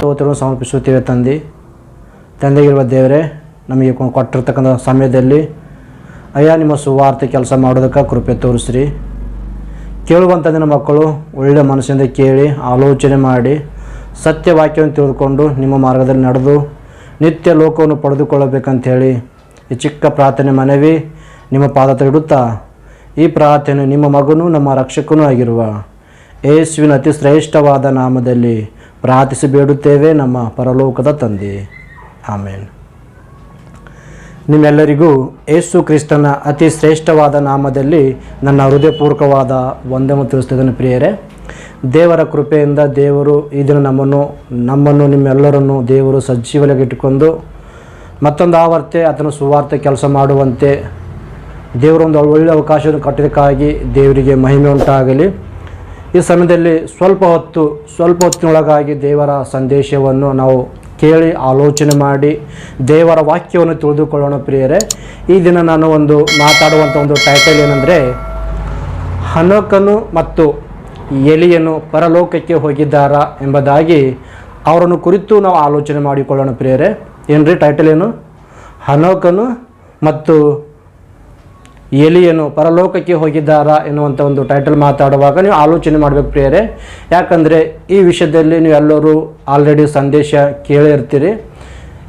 ಸ್ತೋತ್ರವನ್ನು ಸಮರ್ಪಿಸುತ್ತೇವೆ ತಂದೆಗಿರುವ ದೇವರೇ, ನಮಗೆ ಕೊಟ್ಟಿರ್ತಕ್ಕಂಥ ಸಮಯದಲ್ಲಿ ಅಯ್ಯ ನಿಮ್ಮ ಸುವಾರ್ತೆ ಕೆಲಸ ಮಾಡೋದಕ್ಕೆ ಕೃಪೆ ತೋರಿಸ್ರಿ. ಕೇಳುವಂಥ ನಿನ್ನ ಮಕ್ಕಳು ಒಳ್ಳೆಯ ಮನಸ್ಸಿಂದ ಕೇಳಿ ಆಲೋಚನೆ ಮಾಡಿ ಸತ್ಯವಾಕ್ಯವನ್ನು ತಿಳಿದುಕೊಂಡು ನಿಮ್ಮ ಮಾರ್ಗದಲ್ಲಿ ನಡೆದು ನಿತ್ಯ ಲೋಕವನ್ನು ಪಡೆದುಕೊಳ್ಳಬೇಕಂಥೇಳಿ ಈ ಚಿಕ್ಕ ಪ್ರಾರ್ಥನೆ ಮನವಿ ನಿಮ್ಮ ಪಾದ ಇಡುತ್ತಾ ಈ ಪ್ರಾರ್ಥನೆ ನಿಮ್ಮ ಮಗನೂ ನಮ್ಮ ರಕ್ಷಕನೂ ಆಗಿರುವ ಯೇಸುವಿನ ಅತಿ ಶ್ರೇಷ್ಠವಾದ ನಾಮದಲ್ಲಿ ಪ್ರಾರ್ಥಿಸಿ ಬೇಡುತ್ತೇವೆ ನಮ್ಮ ಪರಲೋಕದ ತಂದೆ, ಆಮೇನ್. ನಿಮ್ಮೆಲ್ಲರಿಗೂ ಯೇಸು ಕ್ರಿಸ್ತನ ಅತಿ ಶ್ರೇಷ್ಠವಾದ ನಾಮದಲ್ಲಿ ನನ್ನ ಹೃದಯಪೂರ್ವಕವಾದ ವಂದನೆ ತಿಳಿಸ್ತಿದ್ದೇನೆ. ಪ್ರಿಯರೇ, ದೇವರ ಕೃಪೆಯಿಂದ ದೇವರು ಈ ದಿನ ನಮ್ಮನ್ನು ನಿಮ್ಮೆಲ್ಲರನ್ನು ದೇವರು ಸಜೀವವಾಗಿಟ್ಟುಕೊಂಡು ಮತ್ತೊಂದು ಆವರ್ತೆ ಆತನ ಸುವಾರ್ತೆ ಕೆಲಸ ಮಾಡುವಂತೆ ದೇವರೊಂದು ಒಳ್ಳೆಯ ಅವಕಾಶವನ್ನು ಕಟ್ಟಿದ್ದಕ್ಕಾಗಿ ದೇವರಿಗೆ ಮಹಿಮೆ ಉಂಟಾಗಲಿ. ಈ ಸಮಯದಲ್ಲಿ ಸ್ವಲ್ಪ ಹೊತ್ತಿನೊಳಗಾಗಿ ದೇವರ ಸಂದೇಶವನ್ನು ನಾವು ಕೇಳಿ ಆಲೋಚನೆ ಮಾಡಿ ದೇವರ ವಾಕ್ಯವನ್ನು ತಿಳಿದುಕೊಳ್ಳೋಣ. ಪ್ರಿಯರೇ, ಈ ದಿನ ನಾನು ಮಾತಾಡುವಂಥ ಒಂದು ಟೈಟಲ್ ಏನಂದರೆ, ಹನೋಕನು ಮತ್ತು ಎಲಿಯನು ಪರಲೋಕಕ್ಕೆ ಹೋಗಿದ್ದಾರಾ ಎಂಬುದಾಗಿ ಅವರನ್ನು ಕುರಿತು ನಾವು ಆಲೋಚನೆ ಮಾಡಿಕೊಳ್ಳೋಣ. ಪ್ರಿಯರೇ, ಏನ್ರಿ ಟೈಟಲ್ ಏನು? ಹನೋಕನು ಮತ್ತು ಎಲಿಯನು ಪರಲೋಕಕ್ಕೆ ಹೋಗಿದ್ದಾರಾ ಎನ್ನುವಂಥ ಒಂದು ಟೈಟಲ್ ಮಾತಾಡುವಾಗ ನೀವು ಆಲೋಚನೆ ಮಾಡಬೇಕು ಪ್ರಿಯರೇ. ಯಾಕಂದರೆ ಈ ವಿಷಯದಲ್ಲಿ ನೀವು ಎಲ್ಲರೂ ಆಲ್ರೆಡಿ ಸಂದೇಶ ಕೇಳಿರ್ತೀರಿ.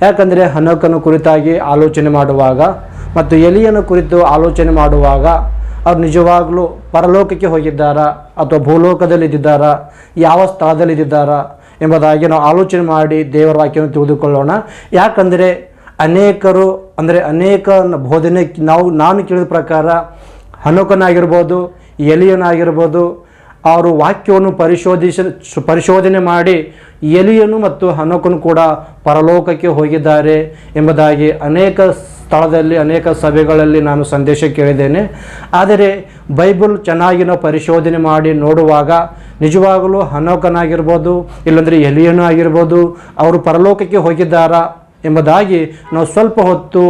ಯಾಕಂದರೆ ಹನೋಕನ ಕುರಿತಾಗಿ ಆಲೋಚನೆ ಮಾಡುವಾಗ ಮತ್ತು ಎಲಿಯನ ಕುರಿತು ಆಲೋಚನೆ ಮಾಡುವಾಗ ಅವ್ರು ನಿಜವಾಗಲೂ ಪರಲೋಕಕ್ಕೆ ಹೋಗಿದ್ದಾರಾ ಅಥವಾ ಭೂಲೋಕದಲ್ಲಿ ಇದ್ದಿದ್ದಾರಾ, ಯಾವ ಸ್ಥಳದಲ್ಲಿ ಇದ್ದಿದ್ದಾರಾ ಎಂಬುದಾಗಿ ನಾವು ಆಲೋಚನೆ ಮಾಡಿ ದೇವರ ವಾಕ್ಯವನ್ನು ತಿಳಿದುಕೊಳ್ಳೋಣ. ಯಾಕಂದರೆ ಅನೇಕ ಬೋಧನೆ ನಾನು ಕೇಳಿದ ಪ್ರಕಾರ ಹನೋಕನಾಗಿರ್ಬೋದು, ಎಲಿಯನಾಗಿರ್ಬೋದು, ಅವರು ವಾಕ್ಯವನ್ನು ಪರಿಶೋಧನೆ ಮಾಡಿ ಎಲಿಯನು ಮತ್ತು ಹನೋಕನು ಕೂಡ ಪರಲೋಕಕ್ಕೆ ಹೋಗಿದ್ದಾರೆ ಎಂಬುದಾಗಿ ಅನೇಕ ಸ್ಥಳದಲ್ಲಿ ಅನೇಕ ಸಭೆಗಳಲ್ಲಿ ನಾನು ಸಂದೇಶ ಕೇಳಿದ್ದೇನೆ. ಆದರೆ ಬೈಬಲ್ ಚೆನ್ನಾಗಿ ನಾವು ಪರಿಶೋಧನೆ ಮಾಡಿ ನೋಡುವಾಗ ನಿಜವಾಗಲೂ ಹನೋಕನಾಗಿರ್ಬೋದು ಇಲ್ಲಾಂದರೆ ಎಲಿಯನು ಆಗಿರ್ಬೋದು ಅವರು ಪರಲೋಕಕ್ಕೆ ಹೋಗಿದ್ದಾರಾ ಎಂಬುದಾಗಿ ನಾವು ಸ್ವಲ್ಪ ಹೊತ್ತು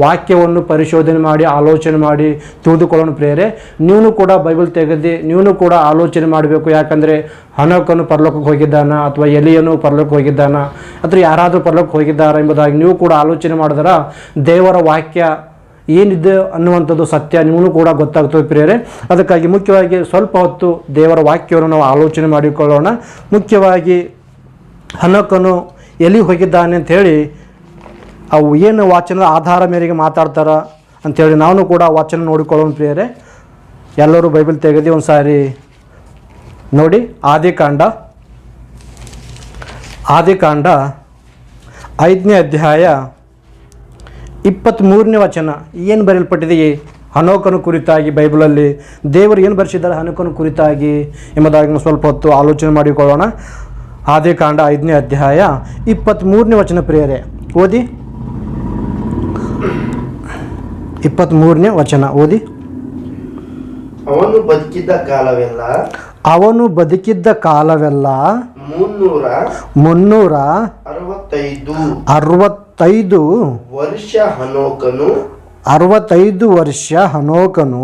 ವಾಕ್ಯವನ್ನು ಪರಿಶೋಧನೆ ಮಾಡಿ ಆಲೋಚನೆ ಮಾಡಿ ತಿಳಿದುಕೊಳ್ಳೋಣ. ಪ್ರಿಯರೇ, ನೀವು ಕೂಡ ಬೈಬಲ್ ತೆಗೆದು ನೀವು ಕೂಡ ಆಲೋಚನೆ ಮಾಡಬೇಕು. ಯಾಕಂದರೆ ಹನೋಕನು ಪರಲೋಕಕ್ಕೆ ಹೋಗಿದ್ದಾನ ಅಥವಾ ಎಲಿಯನು ಪರಲೋಕಕ್ಕೆ ಹೋಗಿದ್ದಾನ ಅಥವಾ ಯಾರಾದರೂ ಪರಲೋಕಕ್ಕೆ ಹೋಗಿದ್ದಾರಾ ಎಂಬುದಾಗಿ ನೀವು ಕೂಡ ಆಲೋಚನೆ ಮಾಡಿದ್ರೆ ದೇವರ ವಾಕ್ಯ ಏನಿದೆ ಅನ್ನುವಂಥದ್ದು ಸತ್ಯ ನೀವು ಕೂಡ ಗೊತ್ತಾಗ್ತದೆ ಪ್ರಿಯರೇ. ಅದಕ್ಕಾಗಿ ಮುಖ್ಯವಾಗಿ ಸ್ವಲ್ಪ ಹೊತ್ತು ದೇವರ ವಾಕ್ಯವನ್ನು ನಾವು ಆಲೋಚನೆ ಮಾಡಿಕೊಳ್ಳೋಣ. ಮುಖ್ಯವಾಗಿ ಹನೋಕನು ಎಲ್ಲಿ ಹೋಗಿದ್ದಾನೆ ಅಂಥೇಳಿ ಅವು ಏನು ವಾಚನದ ಆಧಾರ ಮೇರೆಗೆ ಮಾತಾಡ್ತಾರ ಅಂಥೇಳಿ ನಾನು ಕೂಡ ವಾಚನ ನೋಡಿಕೊಳ್ಳೋಣ ಪ್ರಿಯರೇ. ಎಲ್ಲರೂ ಬೈಬಲ್ ತೆಗೆದು ಒಂದು ಸಾರಿ ನೋಡಿ. ಆದಿಕಾಂಡ 5ನೇ ಅಧ್ಯಾಯ 23ನೇ ವಚನ ಏನು ಬರೆಯಲ್ಪಟ್ಟಿದೆ ಹನೋಕನ ಕುರಿತಾಗಿ. ಬೈಬಲಲ್ಲಿ ದೇವರು ಏನು ಬರೆಸಿದ್ದಾರೆ ಹನೋಕನ ಕುರಿತಾಗಿ ಎಂಬುದಾಗಿ ನಾವು ಸ್ವಲ್ಪ ಹೊತ್ತು ಆಲೋಚನೆ ಮಾಡಿಕೊಳ್ಳೋಣ. ಆದಿಕಾಂಡ 5ನೇ ಅಧ್ಯಾಯ 23ನೇ ವಚನ ಪ್ರಿಯರೇ, ಓದಿ. 23ನೇ ವಚನ ಓದಿ. ಅವನು ಬದುಕಿದ್ದ ಕಾಲವೆಲ್ಲ 365 ವರ್ಷ ಹನೋಕನು 65 ವರ್ಷ ಹನೋಕನು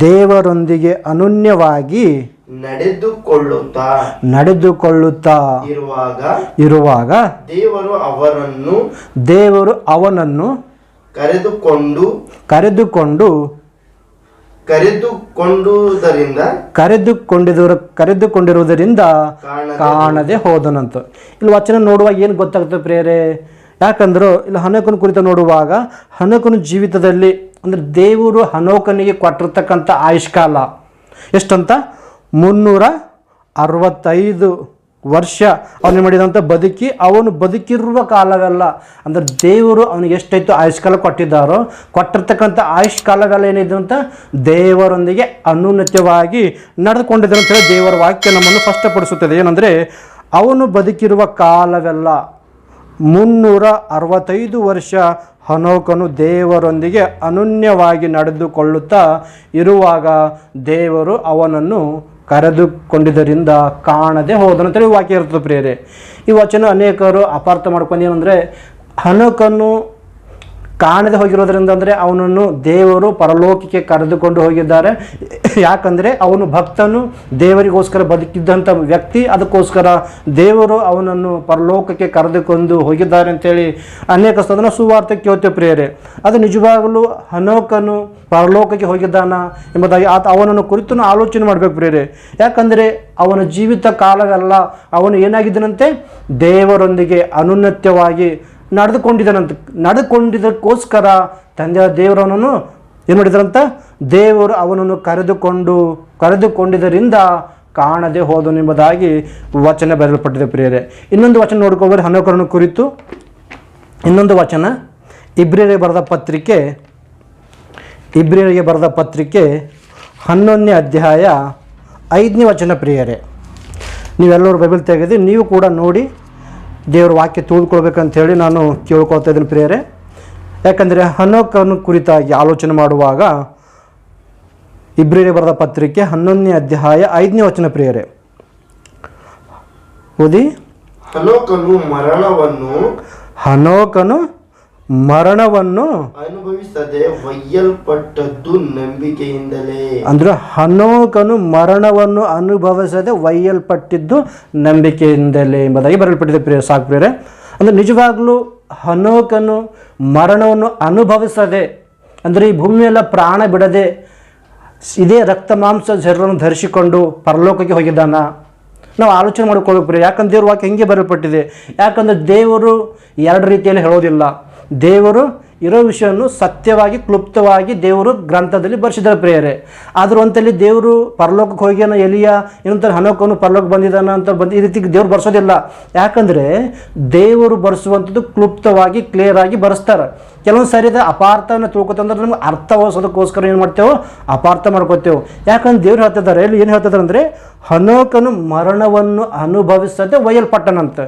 ದೇವರೊಂದಿಗೆ ಅನನ್ಯವಾಗಿ ನಡೆದುಕೊಳ್ಳುತ್ತಾ ಇರುವಾಗ ದೇವರು ಅವನನ್ನು ಕರೆದುಕೊಂಡಿರುವುದರಿಂದ ಕಾಣದೆ ಹೋದನಂತ. ಇಲ್ಲಿ ವಚನ ನೋಡುವಾಗ ಏನು ಗೊತ್ತಾಗ್ತದೆ ಪ್ರಿಯರೇ? ಯಾಕಂದ್ರೆ ಇಲ್ಲಿ ಹನೋಕನ ಕುರಿತು ನೋಡುವಾಗ ಹನೋಕನ ಜೀವಿತದಲ್ಲಿ ಅಂದರೆ ದೇವರು ಹನೋಕನಿಗೆ ಕೊಟ್ಟಿರ್ತಕ್ಕಂಥ ಆಯುಷ್ಕಾಲ ಎಷ್ಟಂತ 365 ವರ್ಷ ಅವನು ಮಾಡಿದಂಥ ಅವನು ಬದುಕಿರುವ ಕಾಲವೆಲ್ಲ ಅಂದರೆ ದೇವರು ಅವನಿಗೆ ಎಷ್ಟಾಯಿತು ಆಯುಷ್ಕಾಲ ಕೊಟ್ಟಿರ್ತಕ್ಕಂಥ ಆಯುಷ್ಕಾಲಗಳು ಏನಿದೆ ಅಂತ ದೇವರೊಂದಿಗೆ ಅನುನ್ನತವಾಗಿ ನಡೆದುಕೊಂಡಿದ್ದರು ಅಂತೇಳಿ ದೇವರ ವಾಕ್ಯ ನಮ್ಮನ್ನು ಸ್ಪಷ್ಟಪಡಿಸುತ್ತದೆ. ಏನಂದರೆ ಅವನು ಬದುಕಿರುವ ಕಾಲವೆಲ್ಲ 365 ವರ್ಷ ಹನೋಕನು ದೇವರೊಂದಿಗೆ ಅನನ್ಯವಾಗಿ ನಡೆದುಕೊಳ್ಳುತ್ತಾ ಇರುವಾಗ ದೇವರು ಅವನನ್ನು ಕರೆದುಕೊಂಡಿದ್ದರಿಂದ ಕಾಣದೆ ಹೋದನು ಅಂತೇಳಿ ವಾಕ್ಯ ಇರ್ತದೆ ಪ್ರಿಯರೇ. ಈ ವಚನ ಅನೇಕರು ಅಪಾರ್ಥ ಮಾಡ್ಕೊಂಡು ಏನಂದರೆ ಹನೋಕನು ಕಾಣದೆ ಹೋಗಿರೋದ್ರಿಂದ ಅಂದರೆ ಅವನನ್ನು ದೇವರು ಪರಲೋಕಕ್ಕೆ ಕರೆದುಕೊಂಡು ಹೋಗಿದ್ದಾರೆ. ಯಾಕಂದರೆ ಅವನು ಭಕ್ತನು, ದೇವರಿಗೋಸ್ಕರ ಬದುಕಿದ್ದಂಥ ವ್ಯಕ್ತಿ. ಅದಕ್ಕೋಸ್ಕರ ದೇವರು ಅವನನ್ನು ಪರಲೋಕಕ್ಕೆ ಕರೆದುಕೊಂಡು ಹೋಗಿದ್ದಾರೆ ಅಂತೇಳಿ ಅನೇಕ ಸ್ಥಳದ ಸುವಾರ್ತೆ ಕೇಳ್ತೇವೆ ಪ್ರಿಯರೇ. ಅದು ನಿಜವಾಗಲೂ ಹನೋಕನು ಪರಲೋಕಕ್ಕೆ ಹೋಗಿದ್ದಾನ ಎಂಬುದಾಗಿ ಅವನನ್ನು ಕುರಿತು ಆಲೋಚನೆ ಮಾಡಬೇಕು ಪ್ರಿಯರೇ. ಯಾಕಂದರೆ ಅವನ ಜೀವಿತ ಕಾಲವೆಲ್ಲ ಅವನು ಏನಾಗಿದ್ದನಂತೆ, ದೇವರೊಂದಿಗೆ ಅನುನ್ನತ್ಯವಾಗಿ ನಡೆದುಕೊಂಡಿದ್ದಕ್ಕೋಸ್ಕರ ತಂದೆಯ ದೇವರವನನ್ನು ಏನು ಮಾಡಿದ್ರಂತ, ದೇವರು ಅವನನ್ನು ಕರೆದುಕೊಂಡಿದ್ದರಿಂದ ಕಾಣದೆ ಹೋದನೆಂಬುದಾಗಿ ವಚನ ಬರೆಯಲ್ಪಟ್ಟಿದೆ ಪ್ರಿಯರೇ. ಇನ್ನೊಂದು ವಚನ ನೋಡ್ಕೋಬೋದು ಹನೋಕರನ್ನು ಕುರಿತು. ಇನ್ನೊಂದು ವಚನ ಇಬ್ರಿಯರಿಗೆ ಬರೆದ ಪತ್ರಿಕೆ 11ನೇ ಅಧ್ಯಾಯ 5ನೇ ವಚನ ಪ್ರಿಯರೇ. ನೀವೆಲ್ಲರೂ ಬೈಬಲ್ ತೆಗೆದು ನೀವು ಕೂಡ ನೋಡಿ ದೇವರ ವಾಕ್ಯ ತಿಳಿದುಕೊಳ್ಬೇಕಂಥೇಳಿ ನಾನು ಕೇಳ್ಕೊಳ್ತಾ ಇದ್ದೀನಿ ಪ್ರಿಯರೇ. ಯಾಕಂದರೆ ಹನೋಕನ ಕುರಿತಾಗಿ ಆಲೋಚನೆ ಮಾಡುವಾಗ ಇಬ್ರಿಯರಿಗೆ ಬರೆದ ಪತ್ರಿಕೆ 11ನೇ ಅಧ್ಯಾಯ 5ನೇ ವಚನ ಪ್ರಿಯರೇ, ಓದಿ. ಹನೋಕನು ಮರಣವನ್ನು ಅನುಭವಿಸದೆ ಒಯ್ಯಲ್ಪಟ್ಟದ್ದು ನಂಬಿಕೆಯಿಂದಲೇ. ಅಂದ್ರೆ ಹನೋಕನು ಮರಣವನ್ನು ಅನುಭವಿಸದೆ ಒಯ್ಯಲ್ಪಟ್ಟಿದ್ದು ನಂಬಿಕೆಯಿಂದಲೇ ಎಂಬುದಾಗಿ ಬರೆಯಲ್ಪಟ್ಟಿದೆ ಪ್ರಿಯ. ಸಾಕು ಪ್ರಿಯರೇ. ಅಂದರೆ ನಿಜವಾಗ್ಲೂ ಹನೋಕನು ಮರಣವನ್ನು ಅನುಭವಿಸದೆ, ಅಂದರೆ ಈ ಭೂಮಿಯೆಲ್ಲ ಪ್ರಾಣ ಬಿಡದೆ ಇದೇ ರಕ್ತ ಮಾಂಸ ಶರೀರವನ್ನು ಧರಿಸಿಕೊಂಡು ಪರಲೋಕಕ್ಕೆ ಹೋಗಿದ್ದಾನ. ನಾವು ಆಲೋಚನೆ ಮಾಡಿಕೊಳ್ಬೇಕು ಪ್ರಿಯ. ಯಾಕಂದ್ರೆ ದೇವ್ರ ವಾಕ್ಯ ಹೆಂಗೆ ಬರೆಯಲ್ಪಟ್ಟಿದೆ. ಯಾಕಂದರೆ ದೇವರು ಎರಡು ರೀತಿಯಲ್ಲಿ ಹೇಳೋದಿಲ್ಲ. ದೇವರು ಇರೋ ವಿಷಯವನ್ನು ಸತ್ಯವಾಗಿ ಕ್ಲುಪ್ತವಾಗಿ ದೇವರು ಗ್ರಂಥದಲ್ಲಿ ಬರೆಸಿದ್ದಾರೆ ಪ್ರಿಯರೇ. ಆದರೂ ಅಂತಲ್ಲಿ ದೇವರು ಪರಲೋಕಕ್ಕೆ ಹೋಗ್ಯಾನ, ಎಲಿಯ ಏನಂತಾರೆ ಹನೋಕನು ಪರಲೋಕ ಬಂದಿದ್ದಾನ ಅಂತ ಈ ರೀತಿ ದೇವ್ರು ಬರ್ಸೋದಿಲ್ಲ. ಯಾಕಂದರೆ ದೇವರು ಬರೆಸುವಂಥದ್ದು ಕ್ಲುಪ್ತವಾಗಿ ಕ್ಲಿಯರಾಗಿ ಬರೆಸ್ತಾರೆ. ಕೆಲವೊಂದು ಸಾರಿ ಅಪಾರ್ಥವನ್ನು ತಿಳ್ಕೊತಂದ್ರೆ ನಮ್ಗೆ ಅರ್ಥವೋಸೋದಕ್ಕೋಸ್ಕರ ಏನು ಮಾಡ್ತೇವೆ, ಅಪಾರ್ಥ ಮಾಡ್ಕೋತೇವೆ. ಯಾಕಂದ್ರೆ ದೇವ್ರು ಹೇಳ್ತಿದ್ದಾರೆ, ಇಲ್ಲಿ ಏನು ಹೇಳ್ತಿದ್ದಾರೆ ಅಂದರೆ ಹನೋಕನು ಮರಣವನ್ನು ಅನುಭವಿಸದೆ ಒಯ್ಯಲ್ಪಟ್ಟನಂತ.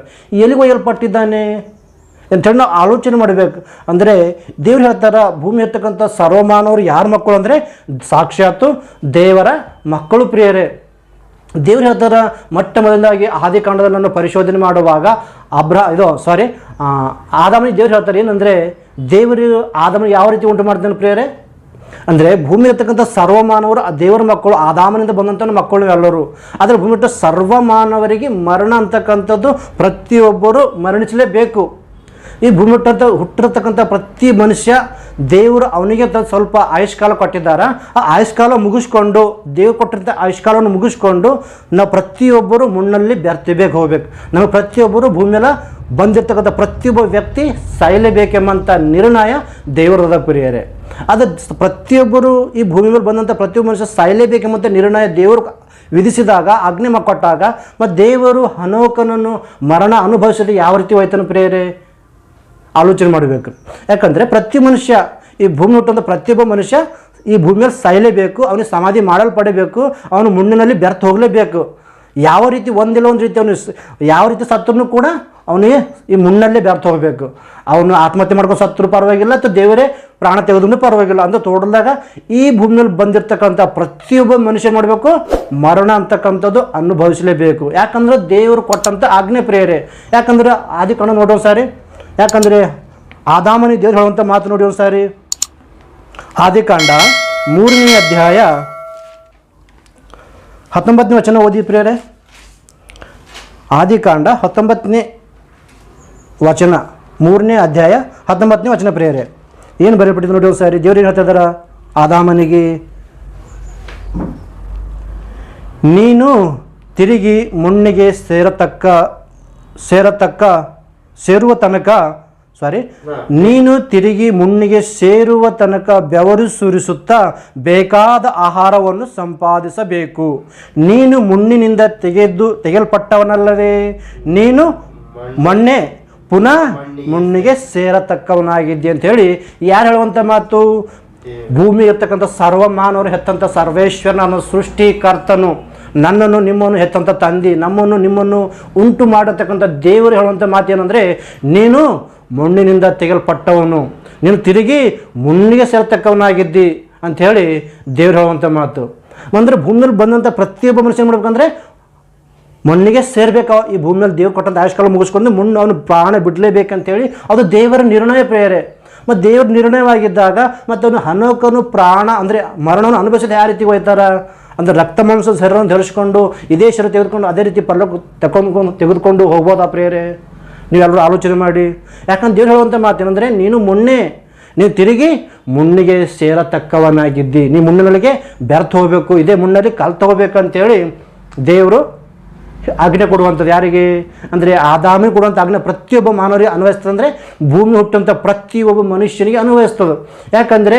ಎಲ್ಲಿಗೆ ಒಯ್ಯಲ್ಪಟ್ಟಿದ್ದಾನೆ ಅಂತೇಳಿ ನಾವು ಆಲೋಚನೆ ಮಾಡಬೇಕು. ಅಂದರೆ ದೇವ್ರು ಹೇಳ್ತಾರೆ, ಭೂಮಿ ಇರ್ತಕ್ಕಂಥ ಸರ್ವಮಾನವರು ಯಾರ ಮಕ್ಕಳು ಅಂದರೆ ಸಾಕ್ಷಾತ್ತು ದೇವರ ಮಕ್ಕಳು ಪ್ರಿಯರೇ. ದೇವ್ರು ಹೇಳ್ತಾರೆ, ಮೊಟ್ಟ ಮೊದಲಾಗಿ ಆದಿಕಾಂಡದಲ್ಲಿ ನಾನು ಪರಿಶೋಧನೆ ಮಾಡುವಾಗ ಆದಾಮನಿಗೆ ದೇವ್ರು ಹೇಳ್ತಾರೆ ಏನಂದರೆ, ದೇವರು ಆದಾಮನ ಯಾವ ರೀತಿ ಉಂಟು ಮಾಡ್ತಾನೆ ಪ್ರಿಯರೇ ಅಂದರೆ ಭೂಮಿ ಇರ್ತಕ್ಕಂಥ ಸರ್ವಮಾನವರು ದೇವರ ಮಕ್ಕಳು, ಆದಾಮನಿಂದ ಬಂದಂಥ ಮಕ್ಕಳು ಎಲ್ಲರೂ. ಆದರೆ ಭೂಮಿ ಇಟ್ಟ ಸರ್ವಮಾನವರಿಗೆ ಮರಣ ಅಂತಕ್ಕಂಥದ್ದು ಪ್ರತಿಯೊಬ್ಬರು ಮರಣಿಸಲೇಬೇಕು. ಈ ಭೂಮಿ ಹುಟ್ಟಿರ್ತಕ್ಕಂಥ ಪ್ರತಿ ಮನುಷ್ಯ ದೇವರು ಅವನಿಗೆ ಸ್ವಲ್ಪ ಆಯುಷ್ಕಾಲ ಕೊಟ್ಟಿದ್ದಾರೆ. ಆ ಆಯುಷ್ಕಾಲ ಮುಗಿಸ್ಕೊಂಡು, ದೇವರು ಕೊಟ್ಟಿರ್ತ ಆಯುಷ್ಕಾಲವನ್ನು ಮುಗಿಸ್ಕೊಂಡು ನಾವು ಪ್ರತಿಯೊಬ್ಬರು ಮುನ್ನಲ್ಲಿ ಬೆರ್ತಿಬೇಕು ಹೋಗ್ಬೇಕು. ನಾವು ಪ್ರತಿಯೊಬ್ಬರು ಭೂಮಿಯೆಲ್ಲ ಬಂದಿರ್ತಕ್ಕಂಥ ಪ್ರತಿಯೊಬ್ಬ ವ್ಯಕ್ತಿ ಸಾಯಲೇಬೇಕೆಂಬಂಥ ನಿರ್ಣಯ ದೇವರದ ಪ್ರಿಯರೇ. ಅದು ಪ್ರತಿಯೊಬ್ಬರು ಈ ಭೂಮಿ ಮೇಲೆ ಬಂದಂಥ ಪ್ರತಿಯೊಬ್ಬ ಮನುಷ್ಯ ಸಾಯಲೇಬೇಕೆಂಬಂಥ ನಿರ್ಣಯ ದೇವರು ವಿಧಿಸಿದಾಗ, ಆಜ್ಞೆ ಕೊಟ್ಟಾಗ, ಮತ್ತು ದೇವರು ಹನೋಕನನ್ನು ಮರಣ ಅನುಭವಿಸದೆ ಯಾವ ರೀತಿ ಹೋಯ್ತಾನೆ ಪ್ರಿಯರೇ ಆಲೋಚನೆ ಮಾಡಬೇಕು. ಯಾಕಂದರೆ ಪ್ರತಿ ಮನುಷ್ಯ ಈ ಭೂಮಿ ಹುಟ್ಟಂಥ ಪ್ರತಿಯೊಬ್ಬ ಮನುಷ್ಯ ಈ ಭೂಮಿಯಲ್ಲಿ ಸಾಯಲೇಬೇಕು, ಅವನಿಗೆ ಸಮಾಧಿ ಮಾಡಲ್ಪಡಬೇಕು, ಅವನು ಮಣ್ಣಿನಲ್ಲಿ ಬೆರ್ತು ಹೋಗಲೇಬೇಕು. ಯಾವ ರೀತಿ ಒಂದಿಲ್ಲ ಒಂದು ರೀತಿ ಅವನು ಯಾವ ರೀತಿ ಸತ್ತರೂ ಕೂಡ ಅವನಿಗೆ ಈ ಮಣ್ಣಲ್ಲೇ ಬೆರ್ತು ಹೋಗಬೇಕು. ಅವನು ಆತ್ಮಹತ್ಯೆ ಮಾಡ್ಕೊಂಡು ಸತ್ತರೂ ಪರವಾಗಿಲ್ಲ, ಅಥವಾ ದೇವರೇ ಪ್ರಾಣ ತೆಗೆದ್ರೂ ಪರವಾಗಿಲ್ಲ. ಅಂತ ತೋಟದಾಗ ಈ ಭೂಮಿಯಲ್ಲಿ ಬಂದಿರತಕ್ಕಂಥ ಪ್ರತಿಯೊಬ್ಬ ಮನುಷ್ಯ ಮಾಡಬೇಕು, ಮರಣ ಅಂತಕ್ಕಂಥದ್ದು ಅನುಭವಿಸಲೇಬೇಕು. ಯಾಕಂದ್ರೆ ದೇವರು ಕೊಟ್ಟಂಥ ಆಜ್ಞೆ ಪ್ರಿಯರೇ. ಯಾಕಂದ್ರೆ ಆದಿಕಾಂಡ ನೋಡೋ ಸಾರಿ, ಯಾಕಂದರೆ ಆದಾಮನಿ ದೇವರು ಹೇಳುವಂಥ ಮಾತು ನೋಡಿ ಒಂದು ಸಾರಿ. ಆದಿಕಾಂಡ 3ನೇ ಅಧ್ಯಾಯ 19ನೇ ವಚನ ಓದಿ ಪ್ರಿಯರೇ. ಆದಿಕಾಂಡ 19ನೇ ವಚನ 3ನೇ ಅಧ್ಯಾಯ 19ನೇ ವಚನ ಪ್ರಿಯರೇ. ಏನು ಬರೆಯಲ್ಪಟ್ಟಿದೆ ನೋಡಿ ಒಂದು ಸಾರಿ. ದೇವ್ರು ಏನು ಹೇಳ್ತಾ ಇದ್ದಾರೆ ಆದಾಮನಿಗೆ, ನೀನು ತಿರುಗಿ ಮಣ್ಣಿಗೆ ನೀನು ತಿರುಗಿ ಮುಣ್ಣಿಗೆ ಸೇರುವ ತನಕ ಬೆವರು ಸುರಿಸುತ್ತಾ ಬೇಕಾದ ಆಹಾರವನ್ನು ಸಂಪಾದಿಸಬೇಕು. ನೀನು ಮುಣ್ಣಿನಿಂದ ತೆಗೆಯಲ್ಪಟ್ಟವನಲ್ಲವೇ, ನೀನು ಮಣ್ಣೆ ಪುನಃ ಮುಣ್ಣಿಗೆ ಸೇರತಕ್ಕವನಾಗಿದ್ದೆ ಅಂತ ಹೇಳಿ ಯಾರು ಹೇಳುವಂಥ ಮಾತು? ಭೂಮಿ ಇರ್ತಕ್ಕಂಥ ಸರ್ವಮಾನವರು ಹೆತ್ತಂಥ ಸರ್ವೇಶ್ವರನ ಅನ್ನೋ ಸೃಷ್ಟಿಕರ್ತನು, ನನ್ನನ್ನು ನಿಮ್ಮನ್ನು ಹೆತ್ತಂಥ ತಂದೆ, ನಮ್ಮನ್ನು ನಿಮ್ಮನ್ನು ಉಂಟು ಮಾಡತಕ್ಕಂಥ ದೇವರು ಹೇಳುವಂಥ ಮಾತೇನೆಂದರೆ, ನೀನು ಮಣ್ಣಿನಿಂದ ತೆಗೆಯಲ್ಪಟ್ಟವನು, ನೀನು ತಿರುಗಿ ಮುಣ್ಣಿಗೆ ಸೇರತಕ್ಕವನಾಗಿದ್ದಿ ಅಂಥೇಳಿ ದೇವ್ರು ಹೇಳುವಂಥ ಮಾತು. ಅಂದರೆ ಭೂಮಿಯಲ್ಲಿ ಬಂದಂಥ ಪ್ರತಿಯೊಬ್ಬ ಮನುಷ್ಯ ಮಾಡ್ಬೇಕಂದ್ರೆ ಮಣ್ಣಿಗೆ ಸೇರ್ಬೇಕು. ಈ ಭೂಮಿಯಲ್ಲಿ ದೇವ್ರು ಕೊಟ್ಟಂಥ ಆಯುಷ್ಕಾಲ ಮುಗಿಸ್ಕೊಂಡು ಅವನು ಪ್ರಾಣ ಬಿಡಲೇಬೇಕಂತೇಳಿ ಅದು ದೇವರ ನಿರ್ಣಯ ಪ್ರೇರೆ. ಮತ್ತು ದೇವರು ನಿರ್ಣಯವಾಗಿದ್ದಾಗ ಮತ್ತು ಅವನು ಹನೋಕನು ಪ್ರಾಣ ಅಂದರೆ ಮರಣವನ್ನು ಅನುಭವಿಸೋದು ಯಾವ ರೀತಿ ಹೋಯ್ತಾರ ಅಂದರೆ ರಕ್ತ ಮಾಂಸದ ಶರೀರವನ್ನು ಧರಿಸ್ಕೊಂಡು ಇದೇ ಶರೀರ ತೆಗೆದುಕೊಂಡು ಅದೇ ರೀತಿ ಪರಲೋಕ ತೆಗೆದುಕೊಂಡು ಹೋಗ್ಬೋದಾ ಪ್ರಿಯರೇ? ನೀವೆಲ್ಲರೂ ಆಲೋಚನೆ ಮಾಡಿ. ಯಾಕಂದ್ರೆ ದೇವ್ರು ಹೇಳುವಂಥ ಮಾತೇನೆಂದರೆ, ನೀನು ತಿರುಗಿ ಮುನ್ನಿಗೆ ಸೇರತಕ್ಕವನಾಗಿದ್ದಿ, ನೀ ಮುನ್ನಿನೊಳಗೆ ಬೆರ್ತು ಹೋಗಬೇಕು, ಇದೇ ಮುನ್ನಲ್ಲಿ ಕಾಲು ತಗೋಬೇಕಂತೇಳಿ ದೇವರು ಆಜ್ಞೆ ಕೊಡುವಂಥದ್ದು. ಯಾರಿಗೆ ಅಂದರೆ ಆದಾಮಿಗೆ ಕೊಡುವಂಥ ಆಜ್ಞೆ ಪ್ರತಿಯೊಬ್ಬ ಮಾನವರಿಗೆ ಅನ್ವಯಿಸ್ತದೆ. ಅಂದರೆ ಭೂಮಿ ಹುಟ್ಟಂಥ ಪ್ರತಿಯೊಬ್ಬ ಮನುಷ್ಯನಿಗೆ ಅನ್ವಯಿಸ್ತದೆ. ಯಾಕಂದರೆ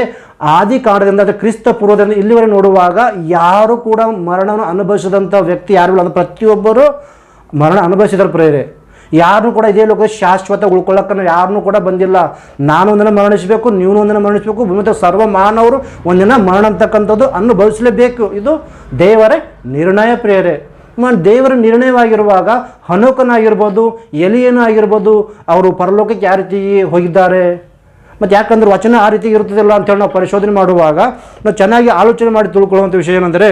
ಆದಿ ಕಾರಣದಿಂದ ಅಂದರೆ ಕ್ರಿಸ್ತ ಪೂರ್ವದಿಂದ ಇಲ್ಲಿವರೆಗೆ ನೋಡುವಾಗ ಯಾರು ಕೂಡ ಮರಣವನ್ನು ಅನುಭವಿಸಿದಂಥ ವ್ಯಕ್ತಿ ಯಾರು ಇಲ್ಲ. ಅಂದರೆ ಪ್ರತಿಯೊಬ್ಬರು ಮರಣ ಅನುಭವಿಸಿದಾರೆ ಪ್ರೇರೆ. ಯಾರನ್ನೂ ಕೂಡ ಇದೇ ಲೋಕ ಶಾಶ್ವತ ಉಳ್ಕೊಳ್ಳೋಕೆ ಯಾರನ್ನೂ ಕೂಡ ಬಂದಿಲ್ಲ. ನಾನು ಒಂದಿನ ಮರಣಿಸಬೇಕು, ನೀವು ಒಂದಿನ ಮರಣಿಸಬೇಕು, ಭೂಮಿ ಸರ್ವ ಮಾನವರು ಒಂದಿನ ಮರಣ ಅಂತಕ್ಕಂಥದ್ದು ಅನುಭವಿಸಲೇಬೇಕು. ಇದು ದೇವರ ನಿರ್ಣಯ ಪ್ರೇರೆ. ದೇವರ ನಿರ್ಣಯವಾಗಿರುವಾಗ ಹನೋಕನಾಗಿರ್ಬೋದು, ಎಲಿಯನೂ ಆಗಿರ್ಬೋದು, ಅವರು ಪರಲೋಕಕ್ಕೆ ಯಾವ ರೀತಿ ಹೋಗಿದ್ದಾರೆ. ಮತ್ತು ಯಾಕಂದ್ರೆ ವಚನ ಆ ರೀತಿ ಇರ್ತದಿಲ್ಲ ಅಂತೇಳಿ ನಾವು ಪರಿಶೋಧನೆ ಮಾಡುವಾಗ ನಾವು ಚೆನ್ನಾಗಿ ಆಲೋಚನೆ ಮಾಡಿ ತಿಳ್ಕೊಳ್ಳುವಂಥ ವಿಷಯ ಏನಂದರೆ,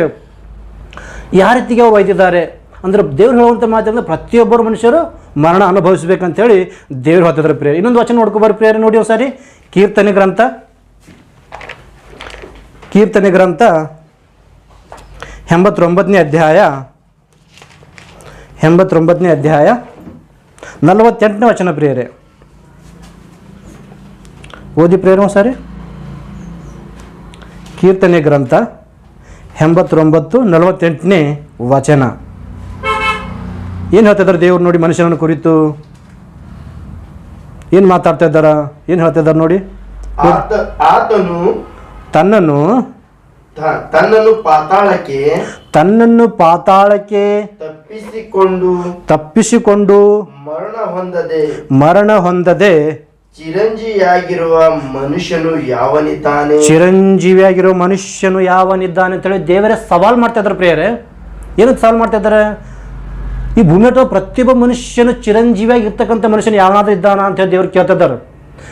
ಯಾವ ರೀತಿಗೆ ಅವ್ರು ಒಯ್ದಿದ್ದಾರೆ ಅಂದರೆ ದೇವ್ರು ಹೇಳುವಂಥ ಮಾತಂದ್ರೆ ಪ್ರತಿಯೊಬ್ಬರು ಮನುಷ್ಯರು ಮರಣ ಅನುಭವಿಸ್ಬೇಕಂತೇಳಿ ದೇವ್ರು ಹೇಳ್ತಿದ್ದಾರೆ ಪ್ರೇರೆ. ಇನ್ನೊಂದು ವಚನ ನೋಡ್ಕೊಬಾರಿ ಪ್ರೇರೆ, ನೋಡಿ ಒಂದ್ಸಾರಿ. ಕೀರ್ತನೆ ಗ್ರಂಥ 89ನೇ ಅಧ್ಯಾಯ 48ನೇ ವಚನ ಪ್ರಿಯರೇ. ಓದಿ ಪ್ರೇರೆ ಒಂದ್ಸಾರಿ. ಕೀರ್ತನೆ ಗ್ರಂಥ 49:48ನೇ ವಚನ ಏನು ಹೇಳ್ತಿದ್ದಾರೆ ದೇವ್ರು ನೋಡಿ ಮನುಷ್ಯನನ್ನು ಕುರಿತು ಏನು ಮಾತಾಡ್ತಾ ಇದ್ದಾರ, ಏನು ಹೇಳ್ತಾ ಇದ್ದಾರೆ ನೋಡಿ. ಆತನು ತನ್ನನ್ನು ಪಾತಾಳಕ್ಕೆ ತಪ್ಪಿಸಿಕೊಂಡು ಮರಣ ಹೊಂದದೆ ಚಿರಂಜೀವಿಯಾಗಿರುವ ಮನುಷ್ಯನು ಯಾವನಿದ್ದಾನೆ ಅಂತೇಳಿ ದೇವರೇ ಸವಾಲು ಮಾಡ್ತಾ ಇದ್ದಾರೆ ಪ್ರಿಯರೇ. ಏನಕ್ಕೆ ಸವಾಲು ಮಾಡ್ತಾ ಇದ್ದಾರೆ? ಈ ಭೂಮಿ ಅಥವಾ ಪ್ರತಿಯೊಬ್ಬ ಮನುಷ್ಯನು ಚಿರಂಜೀವಿಯಾಗಿ ಇರ್ತಕ್ಕಂಥ ಮನುಷ್ಯನು ಯಾವನಾದ್ರೂ ಇದ್ದಾನ ಅಂತೇಳಿ ದೇವ್ರು ಕೇಳ್ತಾ ಇದ್ದಾರೆ.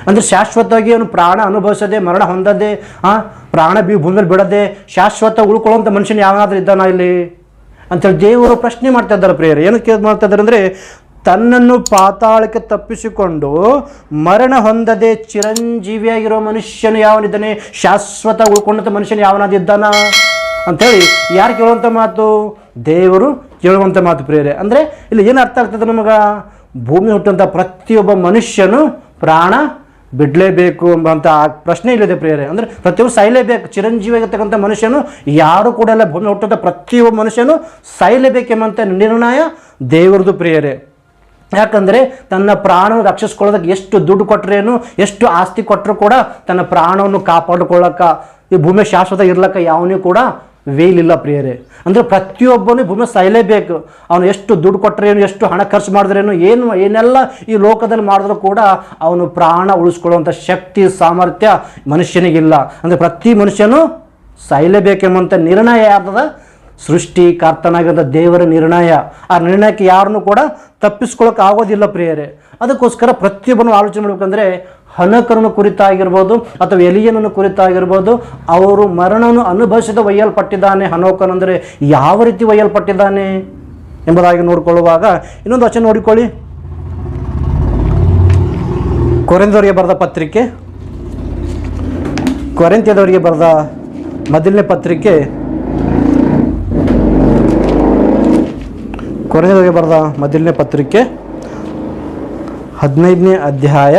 ಅಂದರೆ ಶಾಶ್ವತವಾಗಿ ಅವನು ಪ್ರಾಣ ಅನುಭವಿಸದೆ, ಮರಣ ಹೊಂದದೆ, ಪ್ರಾಣ ಭೂಮಿಯಲ್ಲಿ ಬಿಡದೆ ಶಾಶ್ವತ ಉಳ್ಕೊಳ್ಳುವಂಥ ಮನುಷ್ಯನು ಯಾವನಾದ್ರೂ ಇದ್ದಾನ ಇಲ್ಲಿ ಅಂತೇಳಿ ದೇವರು ಪ್ರಶ್ನೆ ಮಾಡ್ತಾ ಇದ್ದಾರೆ ಪ್ರಿಯರೇ. ಏನಕ್ಕೆ ಮಾಡ್ತಾ ಇದ್ದಾರೆ ಅಂದರೆ, ತನ್ನನ್ನು ಪಾತಾಳಕ್ಕೆ ತಪ್ಪಿಸಿಕೊಂಡು ಮರಣ ಹೊಂದದೆ ಚಿರಂಜೀವಿಯಾಗಿರೋ ಮನುಷ್ಯನು ಯಾವನಿದ್ದಾನೆ, ಶಾಶ್ವತ ಉಳ್ಕೊಂಡಂಥ ಮನುಷ್ಯನು ಯಾವನಾದಿದ್ದಾನ ಅಂಥೇಳಿ ಯಾರು ಕೇಳುವಂಥ ಮಾತು? ದೇವರು ಕೇಳುವಂಥ ಮಾತು ಪ್ರಿಯರೇ. ಅಂದರೆ ಇಲ್ಲಿ ಏನು ಅರ್ಥ ಆಗ್ತದೆ ನಮಗೆ? ಭೂಮಿ ಹುಟ್ಟಂಥ ಪ್ರತಿಯೊಬ್ಬ ಮನುಷ್ಯನು ಪ್ರಾಣ ಬಿಡಲೇಬೇಕು ಎಂಬಂಥ ಪ್ರಶ್ನೆ ಇಲ್ಲಿದೆ ಪ್ರಿಯರೇ. ಅಂದರೆ ಪ್ರತಿಯೊಬ್ಬರು ಸಾಯಲೇಬೇಕು. ಚಿರಂಜೀವಿಯಾಗಿರ್ತಕ್ಕಂಥ ಮನುಷ್ಯನು ಯಾರು ಕೂಡ ಇಲ್ಲ. ಭೂಮಿ ಹುಟ್ಟಂಥ ಪ್ರತಿಯೊಬ್ಬ ಮನುಷ್ಯನು ಸಾಯಲೇಬೇಕೆಂಬಂಥ ನಿರ್ಣಯ ದೇವರದು ಪ್ರಿಯರೇ. ಯಾಕಂದರೆ ತನ್ನ ಪ್ರಾಣವನ್ನು ರಕ್ಷಿಸ್ಕೊಳ್ಳೋದಕ್ಕೆ ಎಷ್ಟು ದುಡ್ಡು ಕೊಟ್ಟರೇನು, ಎಷ್ಟು ಆಸ್ತಿ ಕೊಟ್ಟರು ಕೂಡ ತನ್ನ ಪ್ರಾಣವನ್ನು ಕಾಪಾಡಿಕೊಳ್ಳೋಕೆ ಈ ಭೂಮಿ ಶಾಶ್ವತ ಇರ್ಲಕ್ಕ ಯಾವನಿಗೂ ಕೂಡ ವೇಲಿಲ್ಲ ಪ್ರಿಯರೇ. ಅಂದರೆ ಪ್ರತಿಯೊಬ್ಬನು ಭೂಮಿ ಸಾಯಲೇಬೇಕು. ಅವನು ಎಷ್ಟು ದುಡ್ಡು ಕೊಟ್ಟರೇನು, ಎಷ್ಟು ಹಣ ಖರ್ಚು ಮಾಡಿದ್ರೇನು, ಏನೆಲ್ಲ ಈ ಲೋಕದಲ್ಲಿ ಮಾಡಿದ್ರೂ ಕೂಡ ಅವನು ಪ್ರಾಣ ಉಳಿಸ್ಕೊಳ್ಳುವಂಥ ಶಕ್ತಿ ಸಾಮರ್ಥ್ಯ ಮನುಷ್ಯನಿಗಿಲ್ಲ. ಅಂದರೆ ಪ್ರತಿ ಮನುಷ್ಯನು ಸಾಯಲೇಬೇಕೆಂಬಂಥ ನಿರ್ಣಯ ಯಾರ್ದದ? ಸೃಷ್ಟಿಕರ್ತನಾಗಿದ್ದ ದೇವರ ನಿರ್ಣಯ. ಆ ನಿರ್ಣಯಕ್ಕೆ ಯಾರನ್ನೂ ಕೂಡ ತಪ್ಪಿಸ್ಕೊಳ್ಳೋಕೆ ಆಗೋದಿಲ್ಲ ಪ್ರಿಯರೇ. ಅದಕ್ಕೋಸ್ಕರ ಪ್ರತಿಯೊಬ್ಬನು ಆಲೋಚನೆ ಮಾಡಬೇಕಂದ್ರೆ, ಹನಕರನ್ನು ಕುರಿತಾಗಿರ್ಬೋದು ಅಥವಾ ಎಲಿಯನನ್ನು ಕುರಿತಾಗಿರ್ಬೋದು, ಅವರು ಮರಣವನ್ನು ಅನುಭವಿಸಿದ ಒಯ್ಯಲ್ಪಟ್ಟಿದ್ದಾನೆ. ಹನೋಕನಂದರೆ ಯಾವ ರೀತಿ ಒಯ್ಯಲ್ಪಟ್ಟಿದ್ದಾನೆ ಎಂಬುದಾಗಿ ನೋಡಿಕೊಳ್ಳುವಾಗ ಇನ್ನೊಂದು ವಚನ ನೋಡಿಕೊಳ್ಳಿ. ಕೊರಿಂಥದವರಿಗೆ ಬರೆದ ಪತ್ರಿಕೆ, ಕೊರಿಂಥದವರಿಗೆ ಬರೆದ ಮೊದಲನೇ ಪತ್ರಿಕೆ, ಕೊರಿಂಥದವರಿಗೆ ಬರೆದ ಮೊದಲನೇ ಪತ್ರಿಕೆ 15ನೇ ಅಧ್ಯಾಯ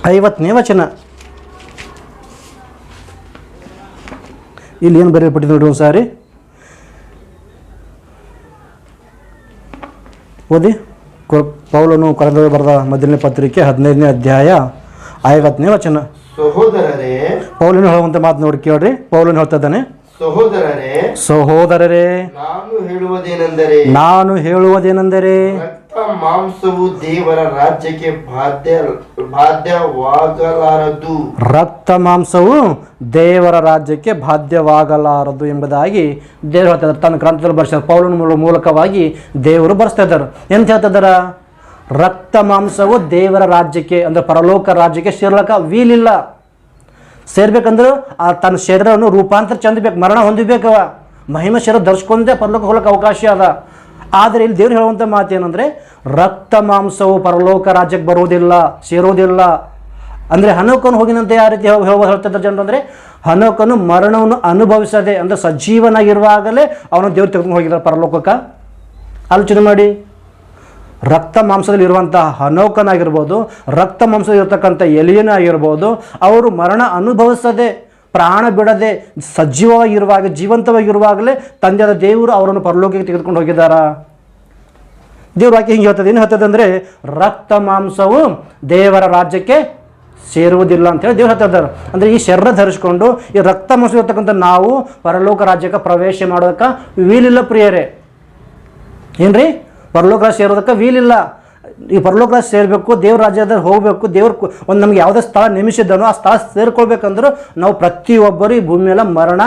50ನೇ ವಚನ. ಇಲ್ಲಿ ಏನು ಬರೆಯಲ್ಪಟ್ಟಿದೆ ನೋಡಿ ಒಂದ್ಸಾರಿ ಓದಿ. ಪೌಲನು ಕೊರಿಂಥದವರಿಗೆ ಬರೆದ ಮೊದಲನೇ ಪತ್ರಿಕೆ 15ನೇ ಅಧ್ಯಾಯ 50ನೇ ವಚನ. ಸಹೋದರರೇ, ಪೌಲನು ಹೇಳುವಂಥ ಮಾತು ನೋಡಿ ಕೇಳ್ರಿ. ಪೌಲನು ಹೇಳ್ತಾ ಇದ್ದಾನೆ, ಸಹೋದರರೇ, ನಾನು ಹೇಳುವುದೇನೆಂದರೆ ರಕ್ತ ಮಾಂಸವು ದೇವರ ರಾಜ್ಯಕ್ಕೆ ಬಾಧ್ಯವಾಗಲಾರದು. ರಕ್ತ ಮಾಂಸವು ದೇವರ ರಾಜ್ಯಕ್ಕೆ ಬಾಧ್ಯವಾಗಲಾರದು ಎಂಬುದಾಗಿ ದೇವರು ಹೇಳ್ತಾ ಇದ್ದಾರೆ. ತನ್ನ ಗ್ರಂಥದಲ್ಲಿ ಬರ್ಸಿದ್ದಾರೆ. ಪೌಲನ ಮೂಲಕವಾಗಿ ದೇವರು ಬರ್ಸ್ತಾ ಇದ್ದಾರೆ. ಎಂತ ಹೇಳ್ತಾ ಇದ್ದಾರ? ರಕ್ತ ಮಾಂಸವು ದೇವರ ರಾಜ್ಯಕ್ಕೆ ಅಂದರೆ ಪರಲೋಕ ರಾಜ್ಯಕ್ಕೆ ಸೇರ್ಲಕ್ಕ ವೀಲಿಲ್ಲ. ಸೇರ್ಬೇಕಂದ್ರೆ ತನ್ನ ಶರೀರವನ್ನು ರೂಪಾಂತರ ಚೆಂದಬೇಕು, ಮರಣ ಹೊಂದಬೇಕವ, ಮಹಿಮೆ ಶರೀರ ಧರಿಸ್ಕೊಂಡೇ ಪರಲೋಕ ಹೋಗಕ್ಕೆ ಅವಕಾಶ ಅದ. ಆದರೆ ಇಲ್ಲಿ ದೇವ್ರು ಹೇಳುವಂಥ ಮಾತೇನೆಂದರೆ, ರಕ್ತ ಮಾಂಸವು ಪರಲೋಕ ರಾಜ್ಯಕ್ಕೆ ಬರೋದಿಲ್ಲ, ಸೇರೋದಿಲ್ಲ. ಅಂದರೆ ಹನೋಕನು ಹೋಗಿನಂತೆ ಯಾವ ರೀತಿ ಹೇಳ್ತಿದ್ದಾರೆ ಜನರು ಅಂದರೆ ಹನೋಕನು ಮರಣವನ್ನು ಅನುಭವಿಸದೆ ಅಂದರೆ ಸಜೀವನಾಗಿರುವಾಗಲೇ ಅವನು ದೇವ್ರು ತೆಗೆದುಕೊಂಡು ಹೋಗಿದ್ದಾರೆ ಪರಲೋಕಕ್ಕೆ. ಆಲೋಚನೆ ಮಾಡಿ, ರಕ್ತ ಮಾಂಸದಲ್ಲಿರುವಂಥ ಹನೋಕನಾಗಿರ್ಬೋದು, ರಕ್ತ ಮಾಂಸದಲ್ಲಿರ್ತಕ್ಕಂಥ ಎಲಿಯನೇ ಆಗಿರ್ಬೋದು, ಅವರು ಮರಣ ಅನುಭವಿಸದೆ ಪ್ರಾಣ ಬಿಡದೆ ಸಜೀವವಾಗಿರುವಾಗ ಜೀವಂತವಾಗಿರುವಾಗಲೇ ತಂದೆಯಾದ ದೇವರು ಅವರನ್ನು ಪರಲೋಕಕ್ಕೆ ತೆಗೆದುಕೊಂಡು ಹೋಗಿದ್ದಾರ. ದೇವ್ರ ವಾಕ್ಯ ಹಿಂಗೆ ಹೇಳ್ತದೆ, ಏನು ಹೇಳ್ತದೆ ಅಂದರೆ ರಕ್ತ ಮಾಂಸವು ದೇವರ ರಾಜ್ಯಕ್ಕೆ ಸೇರುವುದಿಲ್ಲ ಅಂತೇಳಿ ದೇವ್ರು ಹೇಳ್ತಿದ್ದಾರೆ. ಅಂದರೆ ಈ ಶರೀರ ಧರಿಸ್ಕೊಂಡು ಈ ರಕ್ತ ಮಾಂಸ ಇರ್ತಕ್ಕಂಥ ನಾವು ಪರಲೋಕ ರಾಜ್ಯಕ್ಕೆ ಪ್ರವೇಶ ಮಾಡೋದಕ್ಕೆ ವೀಲಿಲ್ಲ ಪ್ರಿಯರೇ. ಏನ್ರಿ, ಪರಲೋಕ ರಾಜ್ಯ ಸೇರೋದಕ್ಕೆ ವೀಲಿಲ್ಲ. ಈ ಪರಲೋಕ ರಾಜ್ಯ ಸೇರಬೇಕು, ದೇವ್ರ ರಾಜ್ಯದಲ್ಲಿ ಹೋಗಬೇಕು, ದೇವ್ರ ಒಂದು ನಮ್ಗೆ ಯಾವುದೇ ಸ್ಥಳ ನೇಮಿಸಿದ್ದಾನೋ ಆ ಸ್ಥಳ ಸೇರ್ಕೊಳ್ಬೇಕಂದ್ರೆ ನಾವು ಪ್ರತಿಯೊಬ್ಬರು ಈ ಭೂಮಿ ಮೇಲೆ ಮರಣ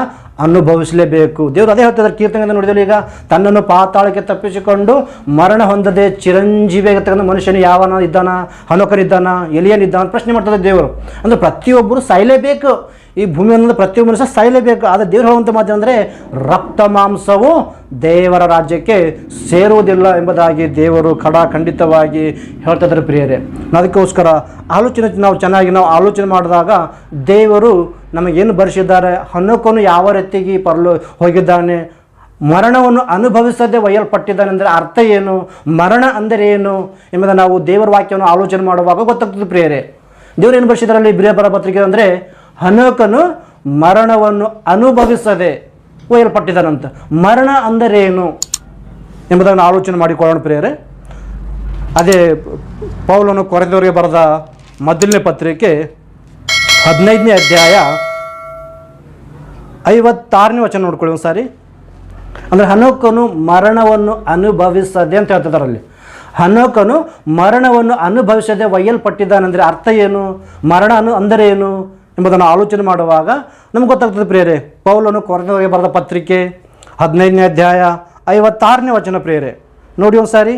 ಅನುಭವಿಸಲೇಬೇಕು. ದೇವ್ರು ಅದೇ ಹೇಳ್ತಿದ್ದಾರೆ ಕೀರ್ತನೆಯಿಂದ ನೋಡಿದ್ರೆ, ಈಗ ತನ್ನನ್ನು ಪಾತಾಳಕ್ಕೆ ತಪ್ಪಿಸಿಕೊಂಡು ಮರಣ ಹೊಂದದೆ ಚಿರಂಜೀವಿಯಾಗಿರ್ತಕ್ಕಂಥ ಮನುಷ್ಯನು ಯಾವನ ಇದ್ದಾನ, ಹನೋಕನಿದ್ದಾನ, ಎಲಿಯನಿದ್ದಾನ ಪ್ರಶ್ನೆ ಮಾಡ್ತದೆ ದೇವರು. ಅಂದರೆ ಪ್ರತಿಯೊಬ್ಬರು ಸಾಯಲೇಬೇಕು, ಈ ಭೂಮಿ ಅನ್ನೋದು ಪ್ರತಿಯೊಬ್ಬ ಮನುಷ್ಯ ಸಾಯಲೇಬೇಕು. ಆದರೆ ದೇವ್ರು ಹೇಳುವಂಥ ಮಾತು ಅಂದರೆ ರಕ್ತ ಮಾಂಸವು ದೇವರ ರಾಜ್ಯಕ್ಕೆ ಸೇರುವುದಿಲ್ಲ ಎಂಬುದಾಗಿ ದೇವರು ಖಂಡಿತವಾಗಿ ಹೇಳ್ತಿದ್ದಾರೆ ಪ್ರಿಯರೇ. ಅದಕ್ಕೋಸ್ಕರ ನಾವು ಚೆನ್ನಾಗಿ ಆಲೋಚನೆ ಮಾಡಿದಾಗ ದೇವರು ನಮಗೇನು ಬರೆಸಿದ್ದಾರೆ, ಹನೋಕನು ಯಾವ ರೀತಿಗೆ ಹೋಗಿದ್ದಾನೆ, ಮರಣವನ್ನು ಅನುಭವಿಸದೆ ಒಯ್ಯಲ್ಪಟ್ಟಿದ್ದಾನೆ ಅಂದರೆ ಅರ್ಥ ಏನು, ಮರಣ ಅಂದರೆ ಏನು ಎಂಬುದನ್ನು ನಾವು ದೇವರ ವಾಕ್ಯವನ್ನು ಆಲೋಚನೆ ಮಾಡುವಾಗ ಗೊತ್ತಾಗ್ತದೆ ಪ್ರಿಯರೇ. ದೇವರು ಏನು ಬರೆಸಿದ್ದಾರೆ ಅಲ್ಲಿ ಬಿಳಿಯ ಪತ್ರಿಕೆ ಅಂದರೆ ಹನೋಕನು ಮರಣವನ್ನು ಅನುಭವಿಸದೆ ಒಯ್ಯಲ್ಪಟ್ಟಿದ್ದಾನಂತ. ಮರಣ ಅಂದರೆ ಏನು ಎಂಬುದನ್ನು ಆಲೋಚನೆ ಮಾಡಿಕೊಳ್ಳೋಣ ಪ್ರಿಯರೇ. ಅದೇ ಪೌಲನು ಕೊರಿಂಥದವರಿಗೆ ಬರೆದ ಮೊದಲನೇ ಪತ್ರಿಕೆ 15ನೇ ಅಧ್ಯಾಯ 56ನೇ ವಚನ ನೋಡ್ಕೊಳ್ಳಿ ಒಂದು ಸಾರಿ. ಅಂದರೆ ಹನೋಕನು ಮರಣವನ್ನು ಅನುಭವಿಸದೆ ಅಂತ ಹೇಳ್ತಿದ್ದಾರೆ ಅಲ್ಲಿ. ಹನೋಕನು ಮರಣವನ್ನು ಅನುಭವಿಸದೆ ಒಯ್ಯಲ್ಪಟ್ಟಿದ್ದಾನೆಂದರೆ ಅರ್ಥ ಏನು, ಮರಣ ಅಂದರೆ ಏನು ಎಂಬುದನ್ನು ಆಲೋಚನೆ ಮಾಡುವಾಗ ನಮ್ಗೆ ಗೊತ್ತಾಗ್ತದೆ ಪ್ರಿಯರೇ. ಪೌಲನು ಕೊರಿಂಥದವರಿಗೆ ಬರೆದ ಪತ್ರಿಕೆ 15ನೇ ಅಧ್ಯಾಯ 56ನೇ ವಚನ ಪ್ರಿಯರೇ, ನೋಡಿ ಒಂದು ಸಾರಿ.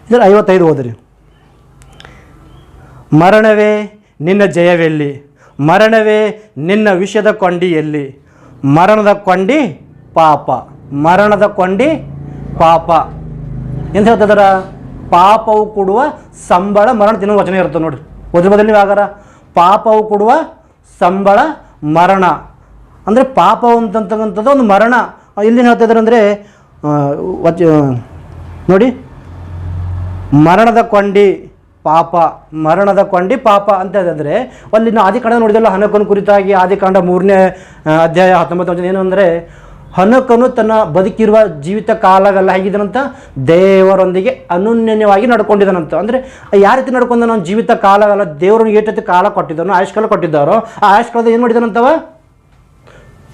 ಇದರ 55 ಓದ್ರಿ. ಮರಣವೇ ನಿನ್ನ ಜಯವೆಲ್ಲಿ, ಮರಣವೇ ನಿನ್ನ ವಿಷದ ಕೊಂಡಿ ಎಲ್ಲಿ, ಮರಣದ ಕೊಂಡಿ ಪಾಪ, ಮರಣದ ಕೊಂಡಿ ಪಾಪ ಎಂತ ಹೇಳ್ತಿದಾರ. ಪಾಪವು ಕೊಡುವ ಸಂಬಳ ಮರಣ ತಿನ್ನುವ ವಚನ ಇರುತ್ತೆ ನೋಡ್ರಿ, ಓದ್ರ ಬದಲು ನೀವು ಆಗಾರ. ಪಾಪವು ಕೊಡುವ ಸಂಬಳ ಮರಣ ಅಂದರೆ ಪಾಪ ಅಂತಕ್ಕಂಥದ್ದು ಒಂದು ಮರಣ. ಇಲ್ಲೇನು ಹೇಳ್ತಿದ್ದಾರೆ ಅಂದರೆ ನೋಡಿ, ಮರಣದ ಕೊಂಡಿ ಪಾಪ, ಮರಣದ ಕೊಂಡಿ ಪಾಪ ಅಂತ ಹೇಳಿದ್ರೆ ಅಲ್ಲಿ ನಾವು ಆದಿಕಾಂಡ ನೋಡಿದಲ್ಲ ಹನೋಕನ ಕುರಿತಾಗಿ. ಆದಿಕಾಂಡ 3ನೇ ಅಧ್ಯಾಯ 19ನೇ ವಚನ ಏನು ಅಂದರೆ, ಹನೋಕನು ತನ್ನ ಬದುಕಿರುವ ಜೀವಿತ ಕಾಲವೆಲ್ಲ ಹೇಗಿದ್ದಾನಂತ ದೇವರೊಂದಿಗೆ ಅನನ್ಯವಾಗಿ ನಡ್ಕೊಂಡಿದ್ದಾನಂತ. ಅಂದರೆ ಯಾವ ರೀತಿ ನಡ್ಕೊಂಡ ನಾವು ಜೀವಿತ ಕಾಲವೆಲ್ಲ ದೇವರನ್ನು ಏಟತಿ ಕಾಲ ಕೊಟ್ಟಿದ್ದಾನೋ, ಆಯುಷ್ಕಾಲ ಕೊಟ್ಟಿದ್ದಾರೋ ಆ ಆಯುಷ್ಕಾಲದ ಏನು ಮಾಡಿದಾನಂತವ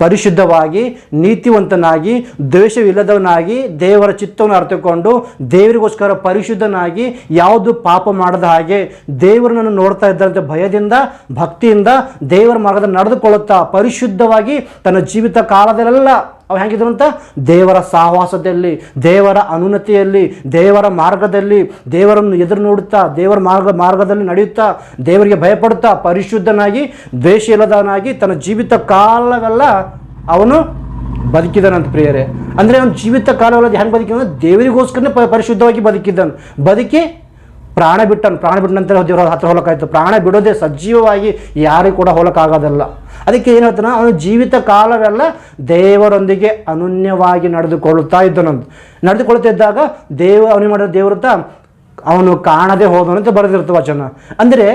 ಪರಿಶುದ್ಧವಾಗಿ ನೀತಿವಂತನಾಗಿ ದ್ವೇಷವಿಲ್ಲದವನಾಗಿ ದೇವರ ಚಿತ್ತವನ್ನು ಅರ್ಥಕೊಂಡು ದೇವರಿಗೋಸ್ಕರ ಪರಿಶುದ್ಧನಾಗಿ ಯಾವುದು ಪಾಪ ಮಾಡದ ಹಾಗೆ ದೇವರನ್ನು ನೋಡ್ತಾ ಇದ್ದಂತೆ ಭಯದಿಂದ ಭಕ್ತಿಯಿಂದ ದೇವರ ಮಾರ್ಗದಲ್ಲಿ ನಡೆದುಕೊಳ್ಳುತ್ತಾ ಪರಿಶುದ್ಧವಾಗಿ ತನ್ನ ಜೀವಿತ ಕಾಲದಲ್ಲೆಲ್ಲ ಅವು ಹೇಗಿದ್ರಂತ ದೇವರ ಸಹವಾಸದಲ್ಲಿ, ದೇವರ ಅನುನ್ನತಿಯಲ್ಲಿ, ದೇವರ ಮಾರ್ಗದಲ್ಲಿ ದೇವರನ್ನು ಎದುರು ನೋಡುತ್ತಾ ದೇವರ ಮಾರ್ಗದಲ್ಲಿ ನಡೆಯುತ್ತಾ ದೇವರಿಗೆ ಭಯಪಡುತ್ತಾ ಪರಿಶುದ್ಧನಾಗಿ ದ್ವೇಷ ಇಲ್ಲದವನಾಗಿ ತನ್ನ ಜೀವಿತ ಕಾಲವೆಲ್ಲ ಅವನು ಬದುಕಿದ್ದಾನಂತ ಪ್ರಿಯರೇ. ಅಂದರೆ ಅವನ ಜೀವಿತ ಕಾಲವೆಲ್ಲ ಹೆಂಗೆ ಬದುಕಿದ ದೇವರಿಗೋಸ್ಕರನೇ ಪರಿಶುದ್ಧವಾಗಿ ಬದುಕಿದ್ದಾನೆ. ಬದುಕಿ ಪ್ರಾಣ ಬಿಟ್ಟಂತೆ ದೇವರ ಹತ್ರ ಹೋಲಕ್ಕಾಯ್ತು. ಪ್ರಾಣ ಬಿಡೋದೇ ಸಜೀವವಾಗಿ ಯಾರಿಗೂ ಕೂಡ ಹೋಲಕ್ಕಾಗೋದಲ್ಲ. ಅದಕ್ಕೆ ಏನು ಹೇಳ್ತಾನೆ, ಅವನು ಜೀವಿತ ಕಾಲವೆಲ್ಲ ದೇವರೊಂದಿಗೆ ಅನನ್ಯವಾಗಿ ನಡೆದುಕೊಳ್ಳುತ್ತಾ ಇದ್ದಾಗ ಅವನಿಗೆ ಮಾಡಿದ ದೇವರತ್ತ ಅವನು ಕಾಣದೆ ಹೋದವನಂತ ಬರೆದಿರುತ್ತೆ ವಚನ. ಅಂದರೆ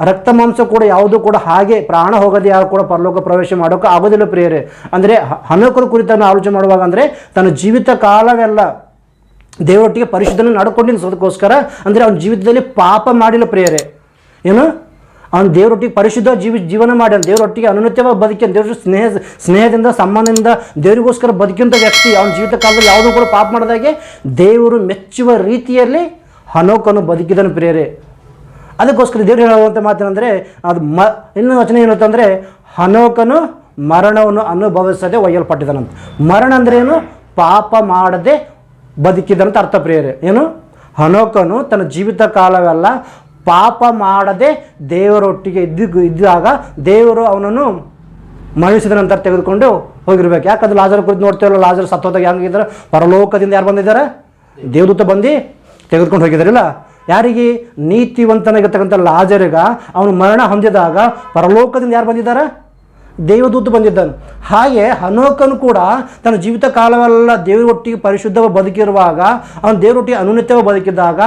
ರಕ್ತ ಮಾಂಸ ಕೂಡ ಯಾವುದೂ ಕೂಡ ಹಾಗೆ ಪ್ರಾಣ ಹೋಗದೆ ಯಾರು ಕೂಡ ಪರಲೋಕ ಪ್ರವೇಶ ಮಾಡೋಕೆ ಆಗೋದಿಲ್ಲ ಪ್ರಿಯರೇ. ಅಂದರೆ ಹನೋಕರ ಕುರಿತನ್ನು ಆಲೋಚನೆ ಮಾಡುವಾಗ ಅಂದರೆ ತನ್ನ ಜೀವಿತ ಕಾಲವೆಲ್ಲ ದೇವರೊಟ್ಟಿಗೆ ಪರಿಶುದ್ಧನ ನಡ್ಕೊಂಡಿದ್ದಕ್ಕೋಸ್ಕರ ಅಂದರೆ ಅವನ ಜೀವಿತದಲ್ಲಿ ಪಾಪ ಮಾಡಿಲ್ಲ ಪ್ರಿಯರೇ. ಏನು, ಅವನು ದೇವರೊಟ್ಟಿಗೆ ಪರಿಶುದ್ಧ ಜೀವನ ಮಾಡ್ಯಾನ, ದೇವರೊಟ್ಟಿಗೆ ಅನುನ್ನತವಾಗಿ ಬದುಕ್ಯಾನ, ದೇವ್ರ ಸ್ನೇಹದಿಂದ ಸಂಬಂಧದಿಂದ ದೇವರಿಗೋಸ್ಕರ ಬದುಕಿಂಥ ವ್ಯಕ್ತಿ ಅವನ ಜೀವಿತ ಕಾಲದಲ್ಲಿ ಯಾವುದೂ ಕೂಡ ಪಾಪ ಮಾಡಿದಾಗೆ ದೇವರು ಮೆಚ್ಚುವ ರೀತಿಯಲ್ಲಿ ಹನೋಕನು ಬದುಕಿದನು ಪ್ರಿಯರೇ. ಅದಕ್ಕೋಸ್ಕರ ದೇವರು ಹೇಳುವಂಥ ಮಾತೇನೆಂದರೆ ಅದು ಇನ್ನೊಂದು ವಚನ ಏನಂತಂದರೆ ಹನೋಕನು ಮರಣವನ್ನು ಅನುಭವಿಸದೆ ಒಯ್ಯಲ್ಪಟ್ಟಿದ್ದಾನಂತ. ಮರಣ ಅಂದರೆ ಏನು, ಪಾಪ ಮಾಡದೆ ಬದುಕಿದಂತ ಅರ್ಥ ಪ್ರಿಯರೇ. ಏನು, ಹನೋಕನು ತನ್ನ ಜೀವಿತ ಕಾಲವೆಲ್ಲ ಪಾಪ ಮಾಡದೆ ದೇವರೊಟ್ಟಿಗೆ ಇದ್ದಾಗ ದೇವರು ಅವನನ್ನು ಮರಣಿಸಿದ ನಂತರ ತೆಗೆದುಕೊಂಡು ಹೋಗಿರ್ಬೇಕು. ಯಾಕಂದ್ರೆ ಲಾಜರ್ ಕುರಿತು ನೋಡ್ತೀವಲ್ಲ, ಲಾಜರ್ ಸತ್ತೋದಾಗ ಹೆಂಗಿದ್ದಾರೆ, ಪರಲೋಕದಿಂದ ಯಾರು ಬಂದಿದ್ದಾರೆ? ದೇವದೂತ ಬಂದು ತೆಗೆದುಕೊಂಡು ಹೋಗಿದ್ದಾರಿಲ್ಲ. ಯಾರಿಗೆ? ನೀತಿವಂತನಾಗಿರ್ತಕ್ಕಂಥ ಲಾಜರಿಗ ಅವನು ಮರಣ ಹೊಂದಿದಾಗ ಪರಲೋಕದಿಂದ ಯಾರು ಬಂದಿದ್ದಾರೆ? ದೇವದೂತ ಬಂದಿದ್ದಾನೆ. ಹಾಗೆ ಹನೋಕನು ಕೂಡ ತನ್ನ ಜೀವಿತ ಕಾಲವೆಲ್ಲ ದೇವರೊಟ್ಟಿಗೆ ಪರಿಶುದ್ಧವಾಗಿ ಬದುಕಿರುವಾಗ, ಅವನು ದೇವರೊಟ್ಟಿಗೆ ಅನುನಿತ್ಯವಾಗಿ ಬದುಕಿದ್ದಾಗ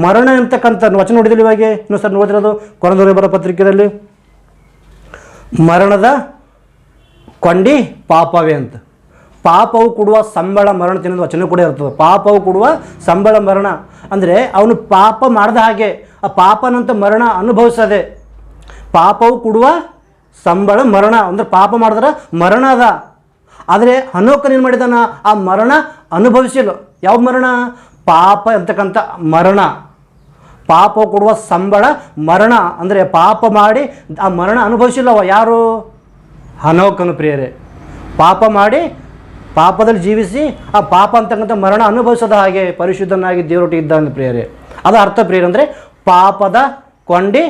ಮರಣ ಅಂತಕ್ಕಂಥ ವಚನ ನೋಡಿದಲ್ಲಿ ಇವಾಗ ಇನ್ನೊಂದು ಸರ್ ನೋಡಿರೋದು ಕೊರಂಥದವರಿಗೆ ಬರೋ ಪತ್ರಿಕೆಯಲ್ಲಿ, ಮರಣದ ಕೊಂಡಿ ಪಾಪವೇ ಅಂತ. ಪಾಪವು ಕೊಡುವ ಸಂಬಳ ಮರಣ ತಿನ್ನೋದು ವಚನ ಕೂಡ ಇರ್ತದೆ. ಪಾಪವು ಕೊಡುವ ಸಂಬಳ ಮರಣ ಅಂದರೆ ಅವನು ಪಾಪ ಮಾಡಿದ ಹಾಗೆ ಆ ಪಾಪನಂತ ಮರಣ ಅನುಭವಿಸದೆ. ಪಾಪವು ಕೊಡುವ ಸಂಬಳ ಮರಣ ಅಂದರೆ ಪಾಪ ಮಾಡಿದ್ರೆ ಮರಣ ಅದ. ಆದರೆ ಹನೋಕನೇನು ಮಾಡಿದಾನ? ಆ ಮರಣ ಅನುಭವಿಸಿಲ್ಲ. ಯಾವ ಮರಣ? ಪಾಪ ಅಂತಕ್ಕಂಥ ಮರಣ. ಪಾಪ ಕೊಡುವ ಸಂಬಳ ಮರಣ ಅಂದರೆ ಪಾಪ ಮಾಡಿ ಆ ಮರಣ ಅನುಭವಿಸಿಲ್ಲವ. ಯಾರು? ಹನೋಕನು ಪ್ರಿಯರೇ. ಪಾಪ ಮಾಡಿ ಪಾಪದಲ್ಲಿ ಜೀವಿಸಿ ಆ ಪಾಪ ಅಂತಕ್ಕಂಥ ಮರಣ ಅನುಭವಿಸದ ಹಾಗೆ ಪರಿಶುದ್ಧನಾಗಿ ದೇವರೊಟ್ಟಿಗೆ ಇದ್ದಾನೆ ಪ್ರಿಯರೇ. ಅದು ಅರ್ಥ ಪ್ರಿಯರೇ. ಅಂದರೆ ಪಾಪದ ಕೊಂಡಿ,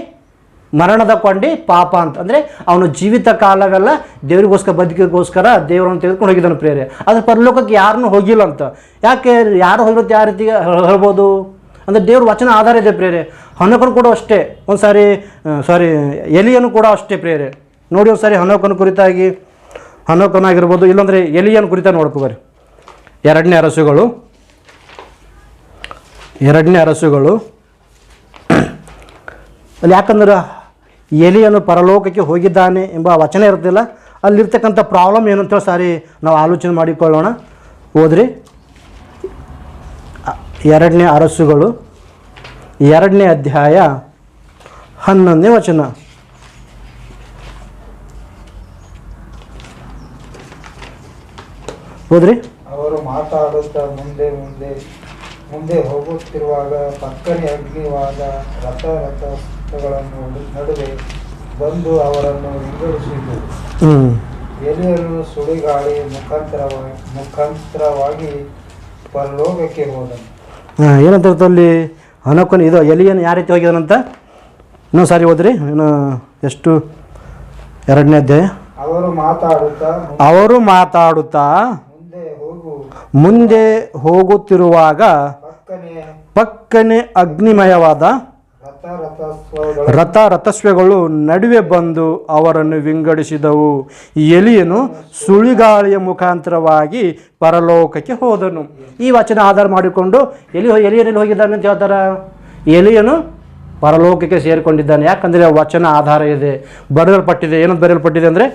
ಮರಣದ ಕೊಂಡಿ ಪಾಪ ಅಂತ. ಅಂದರೆ ಅವನು ಜೀವಿತ ಕಾಲವೆಲ್ಲ ದೇವರಿಗೋಸ್ಕರ ಬದುಕಿಗೋಸ್ಕರ ದೇವರನ್ನು ತೆಗೆದುಕೊಂಡು ಹೋಗಿದ್ದಾನೆ ಪ್ರಿಯರೇ. ಆದರೆ ಪರಲೋಕಕ್ಕೆ ಯಾರನ್ನೂ ಹೋಗಿಲ್ಲ ಅಂತ. ಯಾಕೆ? ಯಾರು ಹೋಗಿರುತ್ತೆ ಯಾವ ರೀತಿ ಹೇಳ್ಬೋದು ಅಂದರೆ ದೇವ್ರ ವಚನ ಆಧಾರ ಇದೆ ಪ್ರಿಯರೇ. ಹನೋಕನು ಕೂಡ ಅಷ್ಟೇ. ಒಂದು ಸಾರಿ ಎಲಿಯನು ಕೂಡ ಅಷ್ಟೇ ಪ್ರಿಯರೇ. ನೋಡಿ ಒಂದು ಸಾರಿ ಹನೋಕನ ಕುರಿತಾಗಿ, ಹನೋಕನಾಗಿರ್ಬೋದು, ಇಲ್ಲಾಂದರೆ ಎಲಿಯನ ಕುರಿತಾಗಿ ನೋಡ್ಕೋಬರಿ. ಎರಡನೇ ಅರಸುಗಳು ಅಲ್ಲಿ ಯಾಕಂದ್ರೆ ಎಲಿಯನು ಪರಲೋಕಕ್ಕೆ ಹೋಗಿದ್ದಾನೆ ಎಂಬ ವಚನ ಇರ್ತಿಲ್ಲ. ಅಲ್ಲಿರ್ತಕ್ಕಂಥ ಪ್ರಾಬ್ಲಮ್ ಏನು ಅಂತೇಳಿ ಸಾರಿ ನಾವು ಆಲೋಚನೆ ಮಾಡಿಕೊಳ್ಳೋಣ. ಓದ್ರಿ, ಎರಡನೇ ಅರಸುಗಳು 2ನೇ ಅಧ್ಯಾಯ 11ನೇ ವಚನ. ಹೋದ್ರಿ. ಅವರು ಮಾತಾಡುತ್ತಾ ಮುಂದೆ ಹೋಗುತ್ತಿರುವಾಗ ಪಕ್ಕನೆ ಅಗ್ನಿವಾದ ರಥಗಳ ನಡುವೆ ಬಂದು ಅವರನ್ನು ವಿಂಗಡಿಸಿದರು. ಎಲಿಯನು ಸುಳಿಗಾಳಿ ಮುಖಾಂತರವಾಗಿ ಪರಲೋಕಕ್ಕೆ ಹೋದನು. ಏನಂತ ಅಲ್ಲಿ ಹನೋಕನು ಇದು ಎಲಿಯನು ಯಾವ ರೀತಿ ಹೋಗಿದಾನಂತ ಇನ್ನೊಂದು ಸಾರಿ ಓದ್ರಿ. ಇನ್ನು ಎಷ್ಟು? 2ನೇ ಅಧ್ಯಾಯ. ಅವರು ಮಾತಾಡುತ್ತಾ ಮುಂದೆ ಹೋಗುತ್ತಿರುವಾಗ ಪಕ್ಕನೆ ಅಗ್ನಿಮಯವಾದ ರಥಸ್ವಗಳು ನಡುವೆ ಬಂದು ಅವರನ್ನು ವಿಂಗಡಿಸಿದವು. ಎಲಿಯನು ಸುಳಿಗಾಳಿಯ ಮುಖಾಂತರವಾಗಿ ಪರಲೋಕಕ್ಕೆ ಹೋದನು. ಈ ವಚನ ಆಧಾರ ಮಾಡಿಕೊಂಡು ಎಲಿಯನಲ್ಲಿ ಹೋಗಿದ್ದಾನೆ ಅಂತ ಹೇಳ್ತಾರೆ. ಎಲಿಯನು ಪರಲೋಕಕ್ಕೆ ಸೇರಿಕೊಂಡಿದ್ದಾನೆ. ಯಾಕಂದರೆ ವಚನ ಆಧಾರ ಇದೆ, ಬರೆಯಲ್ಪಟ್ಟಿದೆ. ಏನಂತ ಬರೆಯಲ್ಪಟ್ಟಿದೆ ಅಂದರೆ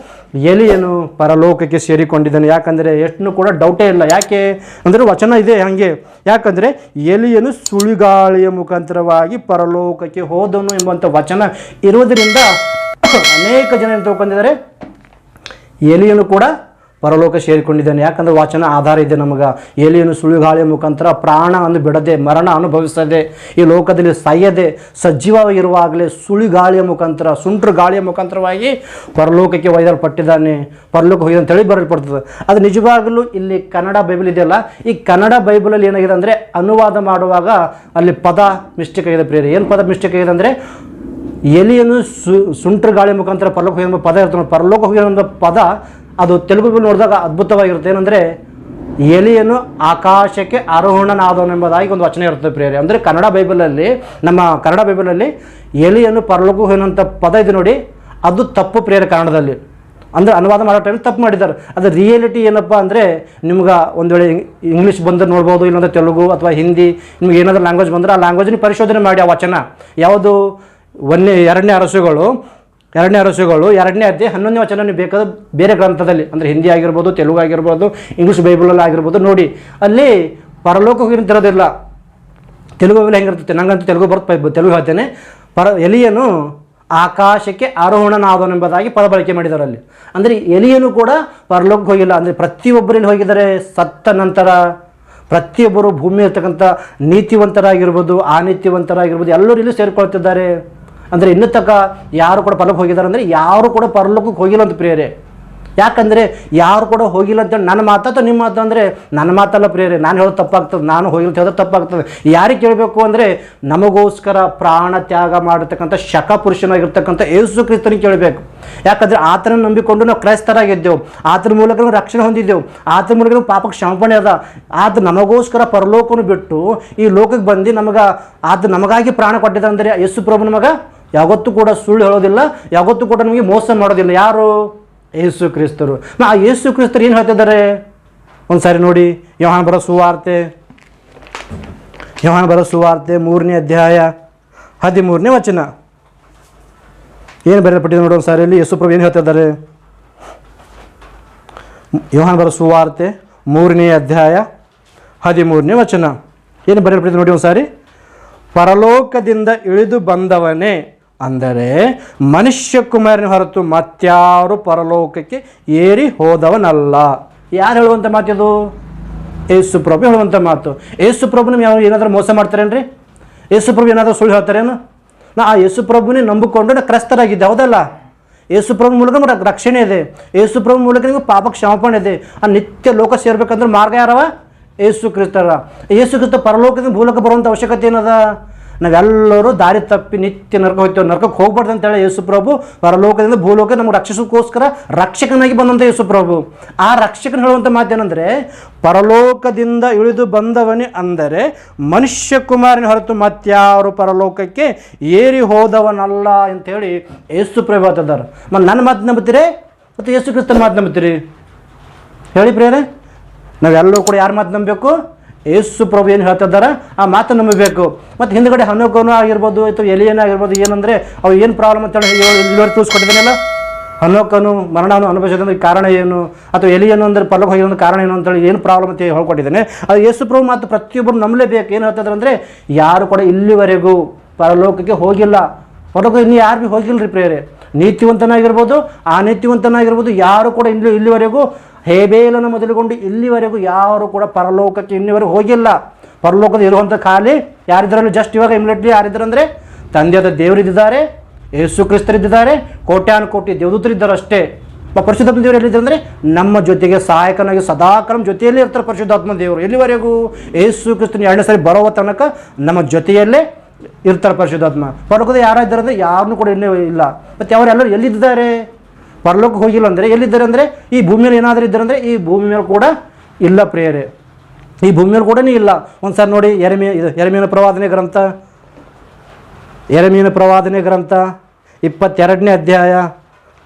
ಎಲಿಯನು ಪರಲೋಕಕ್ಕೆ ಸೇರಿಕೊಂಡಿದ್ದಾನೆ. ಯಾಕಂದರೆ ಎಷ್ಟು ಕೂಡ ಡೌಟೇ ಇಲ್ಲ. ಯಾಕೆ ಅಂದರೆ ವಚನ ಇದೆ ಹಾಗೆ. ಯಾಕಂದರೆ ಎಲಿಯನು ಸುಳಿಗಾಳಿಯ ಮುಖಾಂತರವಾಗಿ ಪರಲೋಕಕ್ಕೆ ಹೋದನು ಎಂಬಂಥ ವಚನ ಇರುವುದರಿಂದ ಅನೇಕ ಜನ ಏನು ತಿಳ್ಕೊಂಡಿದ್ದಾರೆ, ಎಲಿಯನು ಕೂಡ ಪರಲೋಕ ಸೇರಿಕೊಂಡಿದ್ದಾನೆ. ಯಾಕಂದರೆ ವಚನ ಆಧಾರ ಇದೆ ನಮಗೆ. ಎಲಿಯನು ಸುಳಿಗಾಳಿಯ ಮುಖಾಂತರ ಪ್ರಾಣವನ್ನು ಬಿಡದೆ, ಮರಣ ಅನುಭವಿಸದೆ, ಈ ಲೋಕದಲ್ಲಿ ಸಾಯದೆ ಸಜೀವವಾಗಿರುವಾಗಲೇ ಸುಳಿಗಾಳಿಯ ಮುಖಾಂತರ, ಸುಂಟ್ರ ಗಾಳಿಯ ಮುಖಾಂತರವಾಗಿ ಪರಲೋಕಕ್ಕೆ ಒಯ್ಯಲ್ಪಟ್ಟಿದ್ದಾನೆ. ಪರಲೋಕ ಹೋಗಿ ಅಂತೇಳಿ ಬರೆಯಲ್ಪಡ್ತದೆ. ಅದು ನಿಜವಾಗಲೂ ಇಲ್ಲಿ ಕನ್ನಡ ಬೈಬಲ್ ಇದೆಯಲ್ಲ, ಈ ಕನ್ನಡ ಬೈಬಲಲ್ಲಿ ಏನಾಗಿದೆ ಅಂದರೆ ಅನುವಾದ ಮಾಡುವಾಗ ಅಲ್ಲಿ ಪದ ಮಿಸ್ಟೇಕ್ ಆಗಿದೆ ಪ್ರಿಯರೇ. ಏನು ಪದ ಮಿಸ್ಟೇಕ್ ಆಗಿದೆ ಅಂದರೆ ಎಲಿಯನು ಸುಂಟ್ರ ಗಾಳಿಯ ಮುಖಾಂತರ ಪರಲೋಕ ಹೋಗಿ ಎಂಬ ಪದ ಇರ್ತದೆ. ಪರಲೋಕ ಹೋಗಿ ಎಂಬ ಪದ ಅದು ತೆಲುಗು ನೋಡಿದಾಗ ಅದ್ಭುತವಾಗಿರುತ್ತೆ. ಏನಂದರೆ ಎಲಿಯನು ಆಕಾಶಕ್ಕೆ ಆರೋಹಣನಾದವನು ಎಂಬುದಾಗಿ ಒಂದು ವಚನ ಇರ್ತದೆ ಪ್ರಿಯರೇ. ಅಂದರೆ ಕನ್ನಡ ಬೈಬಲಲ್ಲಿ, ನಮ್ಮ ಕನ್ನಡ ಬೈಬಲಲ್ಲಿ ಎಲಿಯನು ಪರಲೋಕ ಹೋಗಿನಂಥ ಪದ ಇದೆ ನೋಡಿ, ಅದು ತಪ್ಪು ಪ್ರಿಯರೇ. ಕನ್ನಡದಲ್ಲಿ ಅಂದರೆ ಅನುವಾದ ಮಾಡೋ ಟೈಮ್ ತಪ್ಪು ಮಾಡಿದ್ದಾರೆ. ಅದು ರಿಯಾಲಿಟಿ ಏನಪ್ಪ ಅಂದರೆ ನಿಮ್ಗೆ ಒಂದು ವೇಳೆ ಇಂಗ್ಲೀಷ್ ಬಂದರೆ ನೋಡ್ಬೋದು, ಇಲ್ಲಾಂದರೆ ತೆಲುಗು ಅಥವಾ ಹಿಂದಿ, ನಿಮ್ಗೆ ಏನಾದರೂ ಲ್ಯಾಂಗ್ವೇಜ್ ಬಂದರೆ ಆ ಲ್ಯಾಂಗ್ವೇಜ್ನ ಪರಿಶೋಧನೆ ಮಾಡಿ ಆ ವಚನ ಯಾವುದು. 2ನೇ ಅರಸುಗಳು 2ನೇ ಅಧ್ಯಾಯ 11ನೇ ವಚನ ನೀವು ಬೇಕಾದ್ರೆ ಬೇರೆ ಗ್ರಂಥದಲ್ಲಿ ಅಂದರೆ ಹಿಂದಿ ಆಗಿರ್ಬೋದು, ತೆಲುಗು ಆಗಿರ್ಬೋದು, ಇಂಗ್ಲೀಷ್ ಬೈಬಲಲ್ಲಿ ಆಗಿರ್ಬೋದು ನೋಡಿ, ಅಲ್ಲಿ ಪರಲೋಕ ಹೋಗಿರೋದಿಲ್ಲ. ತೆಲುಗು ಹೆಂಗಿರ್ತೈತೆ, ನಂಗಂತೂ ತೆಲುಗು ಬರುತ್ತೆ, ತೆಲುಗು ಹೇಳ್ತೇನೆ. ಎಲಿಯನು ಆಕಾಶಕ್ಕೆ ಆರೋಹಣನಾದನೆಂಬುದಾಗಿ ಪದ ಬಳಕೆ ಮಾಡಿದ್ದಾರೆ ಅಲ್ಲಿ. ಅಂದರೆ ಎಲಿಯನು ಕೂಡ ಪರಲೋಕಕ್ಕೆ ಹೋಗಿಲ್ಲ. ಅಂದರೆ ಪ್ರತಿಯೊಬ್ಬರಲ್ಲಿ ಹೋಗಿದ್ದಾರೆ. ಸತ್ತ ನಂತರ ಪ್ರತಿಯೊಬ್ಬರು ಭೂಮಿ ಇರ್ತಕ್ಕಂಥ ನೀತಿವಂತರಾಗಿರ್ಬೋದು, ಅನೀತಿವಂತರಾಗಿರ್ಬೋದು, ಎಲ್ಲರೂ ಇಲ್ಲಿ ಸೇರಿಕೊಳ್ತಿದ್ದಾರೆ. ಅಂದರೆ ಇನ್ನೂ ತನಕ ಯಾರು ಕೂಡ ಪರಲೋಕ ಹೋಗಿದ್ದಾರೆ ಅಂದರೆ ಯಾರು ಕೂಡ ಪರಲೋಕಕ್ಕೆ ಹೋಗಿಲ್ಲ ಅಂತ ಪ್ರಿಯರೇ. ಯಾಕಂದರೆ ಯಾರು ಕೂಡ ಹೋಗಿಲ್ಲ ಅಂತೇಳಿ ನನ್ನ ಮಾತು ಅಥವಾ ನಿಮ್ಮ ಮಾತು ಅಂದರೆ ನನ್ನ ಮಾತಲ್ಲ ಪ್ರಿಯರೇ, ನಾನು ಹೇಳೋದು ತಪ್ಪಾಗ್ತದೆ, ನಾನು ಹೋಗಿಲ್ಲ ಅಂತ ಹೇಳೋದು ತಪ್ಪಾಗ್ತದೆ. ಯಾರಿಗೆ ಕೇಳಬೇಕು ಅಂದರೆ ನಮಗೋಸ್ಕರ ಪ್ರಾಣ ತ್ಯಾಗ ಮಾಡಿರ್ತಕ್ಕಂಥ ಶಕ ಪುರುಷನಾಗಿರ್ತಕ್ಕಂಥ ಯೇಸು ಕ್ರಿಸ್ತನಿಗೆ ಕೇಳಬೇಕು. ಯಾಕಂದರೆ ಆತನ ನಂಬಿಕೊಂಡು ನಾವು ಕ್ರೈಸ್ತರಾಗಿದ್ದೆವು, ಆತನ ಮೂಲಕ ನಾವು ರಕ್ಷಣೆ ಹೊಂದಿದ್ದೆವು, ಆತನ ಮೂಲಕ ನಾವು ಪಾಪಕ್ಕೆ ಕ್ಷಮಾಪಣೆ ಅದ. ಆತ ನಮಗೋಸ್ಕರ ಪರಲೋಕವನ್ನು ಬಿಟ್ಟು ಈ ಲೋಕಕ್ಕೆ ಬಂದು ಆತ ನಮಗಾಗಿ ಪ್ರಾಣ ಕೊಟ್ಟಿದ್ದ ಅಂದರೆ ಯೇಸು ಪ್ರಭು ನಮಗೆ ಯಾವತ್ತೂ ಕೂಡ ಸುಳ್ಳು ಹೇಳೋದಿಲ್ಲ, ಯಾವತ್ತೂ ಕೂಡ ನಮಗೆ ಮೋಸ ಮಾಡೋದಿಲ್ಲ. ಯಾರು? ಯೇಸು ಕ್ರಿಸ್ತರು. ಆ ಯೇಸು ಕ್ರಿಸ್ತರು ಏನು ಹೇಳ್ತಿದ್ದಾರೆ ಒಂದು ಸಾರಿ ನೋಡಿ. ಯೋಹಾನ ಬರೋ ಸುವಾರ್ತೆ 3ನೇ ಅಧ್ಯಾಯ 13ನೇ ವಚನ ಏನು ಬರೆಯಲ್ಪಟ್ಟಿದೆ ನೋಡಿ ಒಂದು ಸಾರಿಯಲ್ಲಿ. ಯೇಸು ಪ್ರಭು ಏನು ಹೇಳ್ತಿದ್ದಾರೆ? ಯೋಹಾನ ಬರೋ ಸುವಾರ್ತೆ 3ನೇ ಅಧ್ಯಾಯ 13ನೇ ವಚನ ಏನು ಬರೆಯಲ್ಪಟ್ಟಿದೆ ನೋಡಿ ಒಂದು ಸಾರಿ. ಪರಲೋಕದಿಂದ ಇಳಿದು ಬಂದವನೇ, ಅಂದರೆ ಮನುಷ್ಯ ಕುಮಾರನ ಹೊರತು ಮತ್ಯಾರು ಪರಲೋಕಕ್ಕೆ ಏರಿ ಹೋದವನಲ್ಲ. ಯಾರು ಹೇಳುವಂಥ ಮಾತಿದು? ಯೇಸು ಪ್ರಭು ಹೇಳುವಂಥ ಮಾತು. ಯೇಸು ಪ್ರಭು ನಮ್ಗೆ ಯಾವ ಏನಾದರೂ ಮೋಸ ಮಾಡ್ತಾರೇನ್ರಿ? ಯೇಸು ಪ್ರಭು ಏನಾದರೂ ಸುಳ್ಳು ಹೇಳ್ತಾರೇನು? ಆ ಯೇಸು ಪ್ರಭುನೇ ನಂಬಿಕೊಂಡು ನಾವು ಕ್ರೈಸ್ತರಾಗಿದ್ದೆ, ಹೌದಲ್ಲ? ಯೇಸು ಪ್ರಭು ಮೂಲಕ ನಮಗೆ ರಕ್ಷಣೆ ಇದೆ, ಯೇಸು ಪ್ರಭು ಮೂಲಕ ನಿಮಗೆ ಪಾಪ ಕ್ಷಮಾಪಣೆ ಇದೆ. ಆ ನಿತ್ಯ ಲೋಕ ಸೇರ್ಬೇಕಂದ್ರೆ ಮಾರ್ಗ ಯಾರವ? ಯೇಸು ಕ್ರಿಸ್ತರ. ಯೇಸು ಕ್ರಿಸ್ತ ಪರಲೋಕದಿಂದ ಭೂಲೋಕ ಬರುವಂಥ ಅವಶ್ಯಕತೆ ಏನದ? ನಾವೆಲ್ಲರೂ ದಾರಿ ತಪ್ಪಿ ನಿತ್ಯ ನರಕ ಹೋಗ್ತೇವೆ, ನರಕಕ್ಕೆ ಹೋಗ್ಬಾರ್ದು ಅಂತೇಳಿ ಯೇಸು ಪ್ರಭು ಪರಲೋಕದಿಂದ ಭೂಲೋಕ ನಮಗೆ ರಕ್ಷಿಸೋಕ್ಕೋಸ್ಕರ ರಕ್ಷಕನಾಗಿ ಬಂದಂಥ ಯೇಸು ಪ್ರಭು. ಆ ರಕ್ಷಕನ ಹೇಳುವಂಥ ಮಾತೇನೆಂದರೆ ಪರಲೋಕದಿಂದ ಇಳಿದು ಬಂದವನೇ, ಅಂದರೆ ಮನುಷ್ಯ ಕುಮಾರನ ಹೊರತು ಮತ್ಯಾರು ಪರಲೋಕಕ್ಕೆ ಏರಿ ಹೋದವನಲ್ಲ ಅಂಥೇಳಿ ಯೇಸು ಪ್ರಭು ಹೇಳ್ತಿದ್ದಾರೆ. ಮತ್ತು ನನ್ನ ಮಾತು ನಂಬುತ್ತೀರಿ ಮತ್ತು ಯೇಸು ಕ್ರಿಸ್ತನ ಮಾತು ನಂಬುತ್ತೀರಿ? ಹೇಳಿ ಪ್ರಿಯರೇ, ನಾವೆಲ್ಲರೂ ಕೂಡ ಯಾರು ಮಾತು ನಂಬಬೇಕು? ಯೇಸು ಪ್ರಭು ಏನು ಹೇಳ್ತಿದ್ದಾರೆ ಆ ಮಾತು ನಂಬಬೇಕು. ಮತ್ತು ಹಿಂದ್ಗಡೆ ಹನೋಕನು ಆಗಿರ್ಬೋದು ಅಥವಾ ಎಲಿಯನ ಆಗಿರ್ಬೋದು, ಏನಂದರೆ ಅವು ಏನು ಪ್ರಾಬ್ಲಮ್ ಅಂತೇಳಿ ಇಲ್ಲಿವರೆಗೆ ತಿಳಿಸ್ಕೊಟ್ಟಿದ್ದಾನಲ್ಲ. ಹನೋಕನು ಮರಣವನ್ನು ಅನುಭವಿಸೋದಂದ್ರೆ ಕಾರಣ ಏನು, ಅಥವಾ ಎಲಿಯನು ಅಂದರೆ ಪರಲೋಕ ಹೋಗಿರೋದು ಕಾರಣ ಏನು ಅಂತೇಳಿ ಏನು ಪ್ರಾಬ್ಲಮ್ ಅಂತ ಹೇಳ್ಕೊಟ್ಟಿದ್ದಾನೆ. ಅದು ಯೇಸು ಪ್ರಭು ಮಾತು ಪ್ರತಿಯೊಬ್ಬರು ನಂಬಲೇಬೇಕು. ಏನು ಹೇಳ್ತಿದ್ದಾರೆ ಅಂದರೆ ಯಾರು ಕೂಡ ಇಲ್ಲಿವರೆಗೂ ಪರಲೋಕಕ್ಕೆ ಹೋಗಿಲ್ಲ, ಪರಲೋಕ ಇನ್ನೂ ಯಾರು ಭೀ ಹೋಗಿಲ್ಲ ರೀ ಪ್ರಿಯರೇ. ನೀತಿವಂತನಾಗಿರ್ಬೋದು ಅನೀತಿವಂತನಾಗಿರ್ಬೋದು, ಯಾರು ಕೂಡ ಇಲ್ಲಿವರೆಗೂ ಹೇಬೇಲನ್ನು ಮೊದಲುಗೊಂಡು ಇಲ್ಲಿವರೆಗೂ ಯಾರು ಕೂಡ ಪರಲೋಕಕ್ಕೆ ಇನ್ನಿವರೆಗೂ ಹೋಗಿಲ್ಲ. ಪರಲೋಕದ ಇರುವಂಥ ಖಾಲಿ ಯಾರಿದ್ದರಲ್ಲೂ ಜಸ್ಟ್ ಇವಾಗ ಇಮಿಡಿಯೇಟ್ಲಿ ಯಾರಿದ್ದಾರಂದರೆ ತಂದೆಯಾದ ದೇವರಿದ್ದಾರೆ, ಯೇಸು ಕ್ರಿಸ್ತರಿದ್ದಾರೆ, ಕೋಟ್ಯಾನುಕೋಟಿ ದೇವದೂತರಿದ್ದಾರೆ ಅಷ್ಟೇ. ಪರಿಶುದ್ಧಾತ್ಮ ದೇವರು ಎಲ್ಲಿದ್ದಾರೆ ಅಂದರೆ ನಮ್ಮ ಜೊತೆಗೆ ಸಹಾಯಕನಾಗಿ ಸದಾಕಾಲ ಜೊತೆಯಲ್ಲೇ ಇರ್ತಾರೆ ಪರಿಶುದ್ಧಾತ್ಮ ದೇವರು. ಎಲ್ಲಿವರೆಗೂ? ಯೇಸು ಕ್ರಿಸ್ತನ 2ನೇ ಸಾರಿ ಬರುವ ತನಕ ನಮ್ಮ ಜೊತೆಯಲ್ಲೇ ಇರ್ತಾರೆ ಪರಿಶುದ್ಧಾತ್ಮ. ಪರಲೋಕದ ಯಾರಿದ್ದಾರೆ ಅಂದರೆ ಯಾರನ್ನೂ ಕೂಡ ಇನ್ನೂ ಇಲ್ಲ. ಮತ್ತು ಅವರೆಲ್ಲರೂ ಎಲ್ಲಿದ್ದಾರೆ? ಪರಲೋಕಕ್ಕೆ ಹೋಗಿಲ್ಲ ಅಂದರೆ ಎಲ್ಲಿದ್ದಾರೆ ಅಂದರೆ ಈ ಭೂಮಿ ಮೇಲೆ ಏನಾದರೂ ಇದ್ದಾರೆ ಅಂದರೆ ಈ ಭೂಮಿ ಮೇಲೆ ಕೂಡ ಇಲ್ಲ ಪ್ರಿಯರೇ, ಈ ಭೂಮಿ ಮೇಲೆ ಕೂಡ ಇಲ್ಲ. ಒಂದು ಸಾರಿ ನೋಡಿ ಯೆರೆಮೀಯನ ಪ್ರವಾದನೆ ಗ್ರಂಥ 22ನೇ ಅಧ್ಯಾಯ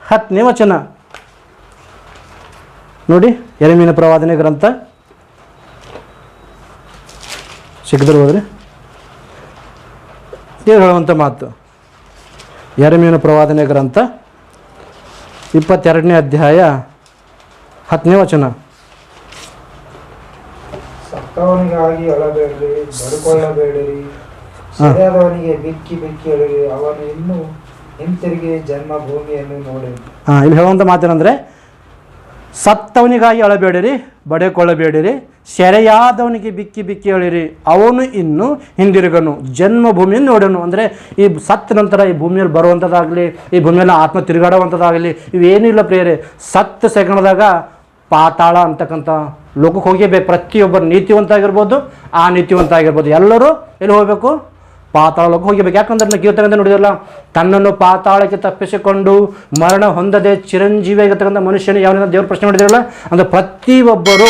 10ನೇ ವಚನ ನೋಡಿ. ಯೆರೆಮೀಯನ ಪ್ರವಾದನೆ ಗ್ರಂಥ ಸಿಕ್ಕಿದ್ರೆ ಹೋದ್ರಿ ದೇವ್ರು ಹೇಳುವಂಥ ಮಾತು. ಯೆರೆಮೀಯನ ಪ್ರವಾದನೆ ಗ್ರಂಥ 22ನೇ ಅಧ್ಯಾಯ 10ನೇ ವಚನ. ಸತ್ತವನಿಗಾಗಿ ಅಳಬೇಡಿರಿ, ಬದುಕೊಳ್ಳಬೇಡಿರಿ, ಸರಿಯಾದವನಿಗೆ ಬಿಕ್ಕಿ ಬಿಕ್ಕಿ ಅಳಿರಿ, ಅವನು ಇನ್ನೂ ಹಿಂತಿರುಗಿ ಜನ್ಮಭೂಮಿಯನ್ನು ನೋಡಿ. ಇಲ್ಲಿ ಹೇಳುವಂಥ ಮಾತೇನೆಂದರೆ ಸತ್ತವನಿಗಾಗಿ ಅಳಬೇಡಿರಿ, ಬಡಿಕೊಳ್ಳಬೇಡಿರಿ, ಸೆರೆಯಾದವನಿಗೆ ಬಿಕ್ಕಿ ಬಿಕ್ಕಿ ಅಳಿರಿ, ಅವನು ಇನ್ನು ಹಿಂದಿರುಗನು, ಜನ್ಮಭೂಮಿಯನ್ನು ನೋಡನು. ಅಂದರೆ ಈ ಸತ್ತ ನಂತರ ಈ ಭೂಮಿಯಲ್ಲಿ ಬರುವಂಥದ್ದಾಗಲಿ, ಈ ಭೂಮಿಯಲ್ಲಿ ಆತ್ಮ ತಿರುಗಾಡುವಂಥದ್ದಾಗಲಿ ಇವೇನೂ ಇಲ್ಲ ಪ್ರಿಯರೇ. ಸತ್ತ ಸೆಕೆಂಡ್ದಾಗ ಪಾತಾಳ ಅಂತಕ್ಕಂಥ ಲೋಕಕ್ಕೆ ಹೋಗೇಬೇಕು. ಪ್ರತಿಯೊಬ್ಬರು ನೀತಿವಂತ ಆಗಿರ್ಬೋದು ಅನೀತಿವಂತ ಆಗಿರ್ಬೋದು ಎಲ್ಲರೂ ಎಲ್ಲಿ ಹೋಗಬೇಕು? ಪಾತಾಳಕ್ಕೆ ಹೋಗಬೇಕು. ಯಾಕಂದ್ರೆ ನಾವು ಕೀರ್ತನೆಯಿಂದ ನೋಡಿದಲ್ಲ, ತನ್ನನ್ನು ಪಾತಾಳಕ್ಕೆ ತಪ್ಪಿಸಿಕೊಂಡು ಮರಣ ಹೊಂದದೆ ಚಿರಂಜೀವಿಯಾಗಿರ್ತಕ್ಕಂಥ ಮನುಷ್ಯನು ಯಾವನಿಂದ ದೇವ್ರ ಪ್ರಶ್ನೆ ಮಾಡಿದಿರಲ್ಲ. ಅಂದರೆ ಪ್ರತಿಯೊಬ್ಬರು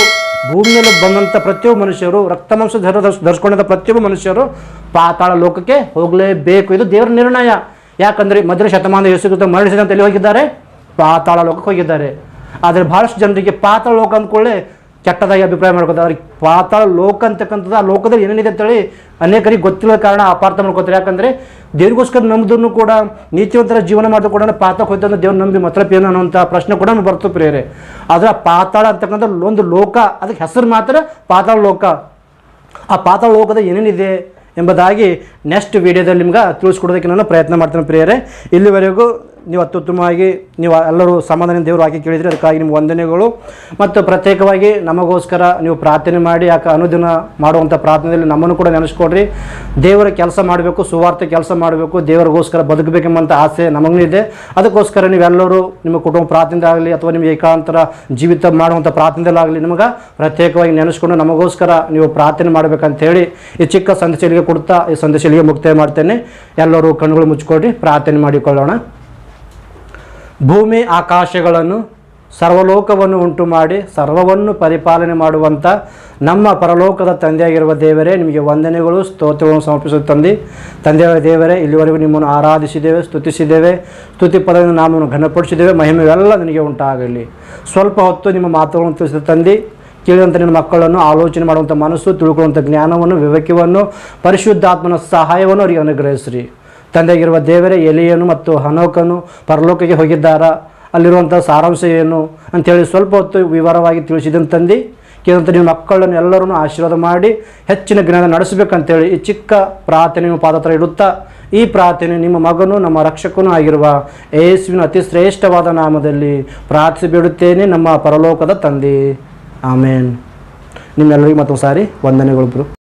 ಭೂಮಿಯಲ್ಲಿ ಬಂದಂಥ ಪ್ರತಿಯೊಬ್ಬ ಮನುಷ್ಯರು, ರಕ್ತ ಮಾಂಸ ಧರಿಸ್ಕೊಂಡಂಥ ಪ್ರತಿಯೊಬ್ಬ ಮನುಷ್ಯರು ಪಾತಾಳ ಲೋಕಕ್ಕೆ ಹೋಗಲೇಬೇಕು. ಇದು ದೇವರ ನಿರ್ಣಯ. ಯಾಕಂದರೆ ಮೊದಲ ಶತಮಾನದ ಯೇಸು ಕ್ರಿಸ್ತ ಮರಣಿಸಿದಂತ ಎಲ್ಲಿ ಹೋಗಿದ್ದಾರೆ? ಪಾತಾಳ ಲೋಕಕ್ಕೆ ಹೋಗಿದ್ದಾರೆ. ಆದರೆ ಭಾಳಷ್ಟು ಜನರಿಗೆ ಪಾತಾಳ ಲೋಕ ಅಂದ್ಕೊಳ್ಳೆ ಕೆಟ್ಟದಾಗಿ ಅಭಿಪ್ರಾಯ ಮಾಡ್ಕೋತಾರೆ. ಅವ್ರಿಗೆ ಪಾತಾಳ ಲೋಕ ಅಂತಕ್ಕಂಥದ್ದು ಆ ಲೋಕದಲ್ಲಿ ಏನೇನಿದೆ ಅಂತೇಳಿ ಅನೇಕರಿಗೆ ಗೊತ್ತಿಲ್ಲ ಕಾರಣ ಅಪಾರ್ಥ ಮಾಡ್ಕೋತಾರೆ. ಯಾಕಂದರೆ ದೇವ್ರಿಗೋಸ್ಕರ ನಂಬಿದ್ರು ಕೂಡ ನೀತಿವಂತರ ಜೀವನ ಮಾಡಿದ್ರು ಕೂಡ ಪಾತಾಳಕ್ಕೆ ಹೋಯ್ತಂದ್ರೆ ದೇವ್ರು ನಂಬಿ ಮತ್ತಪ್ಪ ಏನು ಅನ್ನೋಂಥ ಪ್ರಶ್ನೆ ಕೂಡ ಬರ್ತು ಪ್ರಿಯರೇ. ಆದರೆ ಆ ಪಾತಾಳ ಅಂತಕ್ಕಂಥ ಒಂದು ಲೋಕ, ಅದಕ್ಕೆ ಹೆಸರು ಮಾತ್ರ ಪಾತಾಳ ಲೋಕ. ಆ ಪಾತಾಳ ಲೋಕದ ಏನೇನಿದೆ ಎಂಬುದಾಗಿ ನೆಕ್ಸ್ಟ್ ವಿಡಿಯೋದಲ್ಲಿ ನಿಮ್ಗೆ ತಿಳಿಸ್ಕೊಡೋದಕ್ಕೆ ನಾನು ಪ್ರಯತ್ನ ಮಾಡ್ತೇನೆ ಪ್ರಿಯರೇ. ಇಲ್ಲಿವರೆಗೂ ನೀವು ಅತ್ಯುತ್ತಮವಾಗಿ ನೀವು ಎಲ್ಲರೂ ಸಮಾಧಾನ ದೇವರು ಹಾಕಿ ಕೇಳಿದ್ರಿ, ಅದಕ್ಕಾಗಿ ನಿಮ್ಮ ವಂದನೆಗಳು. ಮತ್ತು ಪ್ರತ್ಯೇಕವಾಗಿ ನಮಗೋಸ್ಕರ ನೀವು ಪ್ರಾರ್ಥನೆ ಮಾಡಿ, ಯಾಕೆ ಅನುದಿನ ಮಾಡುವಂಥ ಪ್ರಾರ್ಥನೆಯಲ್ಲಿ ನಮ್ಮನ್ನು ಕೂಡ ನೆನೆಸ್ಕೊಡ್ರಿ. ದೇವರ ಕೆಲಸ ಮಾಡಬೇಕು, ಸುವಾರ್ತೆ ಕೆಲಸ ಮಾಡಬೇಕು, ದೇವರಿಗೋಸ್ಕರ ಬದುಕಬೇಕೆಂಬಂಥ ಆಸೆ ನಮಗೂ ಇದೆ. ಅದಕ್ಕೋಸ್ಕರ ನೀವೆಲ್ಲರೂ ನಿಮ್ಮ ಕುಟುಂಬ ಪ್ರಾರ್ಥನೆ ಆಗಲಿ ಅಥವಾ ನಿಮ್ಮ ಏಕಾಂತರ ಜೀವಿತ ಮಾಡುವಂಥ ಪ್ರಾರ್ಥನೆಯಲ್ಲಾಗಲಿ ನಿಮಗೆ ಪ್ರತ್ಯೇಕವಾಗಿ ನೆನೆಸ್ಕೊಂಡು ನಮಗೋಸ್ಕರ ನೀವು ಪ್ರಾರ್ಥನೆ ಮಾಡಬೇಕಂತೇಳಿ ಈ ಚಿಕ್ಕ ಸಂದೇಶಗಳಿಗೆ ಕೊಡ್ತಾ ಈ ಸಂದೇಶಗಳಿಗೆ ಮುಕ್ತಾಯ ಮಾಡ್ತೇನೆ. ಎಲ್ಲರೂ ಕಣ್ಣುಗಳು ಮುಚ್ಚಿಕೊಡ್ರಿ, ಪ್ರಾರ್ಥನೆ ಮಾಡಿಕೊಳ್ಳೋಣ. ಭೂಮಿ ಆಕಾಶಗಳನ್ನು ಸರ್ವಲೋಕವನ್ನು ಉಂಟು ಮಾಡಿ ಸರ್ವವನ್ನು ಪರಿಪಾಲನೆ ಮಾಡುವಂಥ ನಮ್ಮ ಪರಲೋಕದ ತಂದೆಯಾಗಿರುವ ದೇವರೇ, ನಿಮಗೆ ವಂದನೆಗಳು, ಸ್ತೋತ್ರಗಳನ್ನು ಸಮರ್ಪಿಸುತ್ತಂದು ತಂದೆಯ ದೇವರೇ, ಇಲ್ಲಿವರೆಗೂ ನಿಮ್ಮನ್ನು ಆರಾಧಿಸಿದ್ದೇವೆ, ಸ್ತುತಿಸಿದ್ದೇವೆ, ಸ್ತುತಿ ಪದವನ್ನು ನಾಮವನ್ನು ಘನಪಡಿಸಿದ್ದೇವೆ. ಮಹಿಮೆವೆಲ್ಲ ನನಗೆ ಉಂಟಾಗಲಿ. ಸ್ವಲ್ಪ ಹೊತ್ತು ನಿಮ್ಮ ಮಾತುಗಳನ್ನು ತಿಳಿಸಿದ ತಂದೆ, ಕೇಳಿದಂಥ ನಿನ್ನ ಮಕ್ಕಳನ್ನು ಆಲೋಚನೆ ಮಾಡುವಂಥ ಮನಸ್ಸು, ತಿಳ್ಕೊಳ್ಳುವಂಥ ಜ್ಞಾನವನ್ನು, ವಿವೇಕವನ್ನು, ಪರಿಶುದ್ಧಾತ್ಮನ ಸಹಾಯವನ್ನು ಅವರಿಗೆ ಅನುಗ್ರಹಿಸ್ರಿ. ತಂದೆಯಾಗಿರುವ ದೇವರೇ, ಎಲಿಯನು ಮತ್ತು ಹನೋಕನು ಪರಲೋಕಕ್ಕೆ ಹೋಗಿದ್ದಾರ, ಅಲ್ಲಿರುವಂಥ ಸಾರಾಂಶ ಏನು ಅಂಥೇಳಿ ಸ್ವಲ್ಪ ಹೊತ್ತು ವಿವರವಾಗಿ ತಿಳಿಸಿದಂತ ತಂದೆ, ಕೇಳಿದಂಥ ನಿಮ್ಮ ಮಕ್ಕಳನ್ನು ಎಲ್ಲರನ್ನು ಆಶೀರ್ವಾದ ಮಾಡಿ ಹೆಚ್ಚಿನ ಜ್ಞಾನ ನಡೆಸಬೇಕಂತೇಳಿ ಈ ಚಿಕ್ಕ ಪ್ರಾರ್ಥನೆ ನಿಮ್ಮ ಪಾದ ಹತ್ರ ಇಡುತ್ತಾ, ಈ ಪ್ರಾರ್ಥನೆ ನಿಮ್ಮ ಮಗನು ನಮ್ಮ ರಕ್ಷಕನೂ ಆಗಿರುವ ಯೇಸುವಿನ ಅತಿ ಶ್ರೇಷ್ಠವಾದ ನಾಮದಲ್ಲಿ ಪ್ರಾರ್ಥಿಸಿ ಬಿಡುತ್ತೇನೆ, ನಮ್ಮ ಪರಲೋಕದ ತಂದೆ. ಆಮೇನ್. ನಿಮ್ಮೆಲ್ಲರಿಗೂ ಮತ್ತೊಂದು ಸಾರಿ ವಂದನೆಗಳು.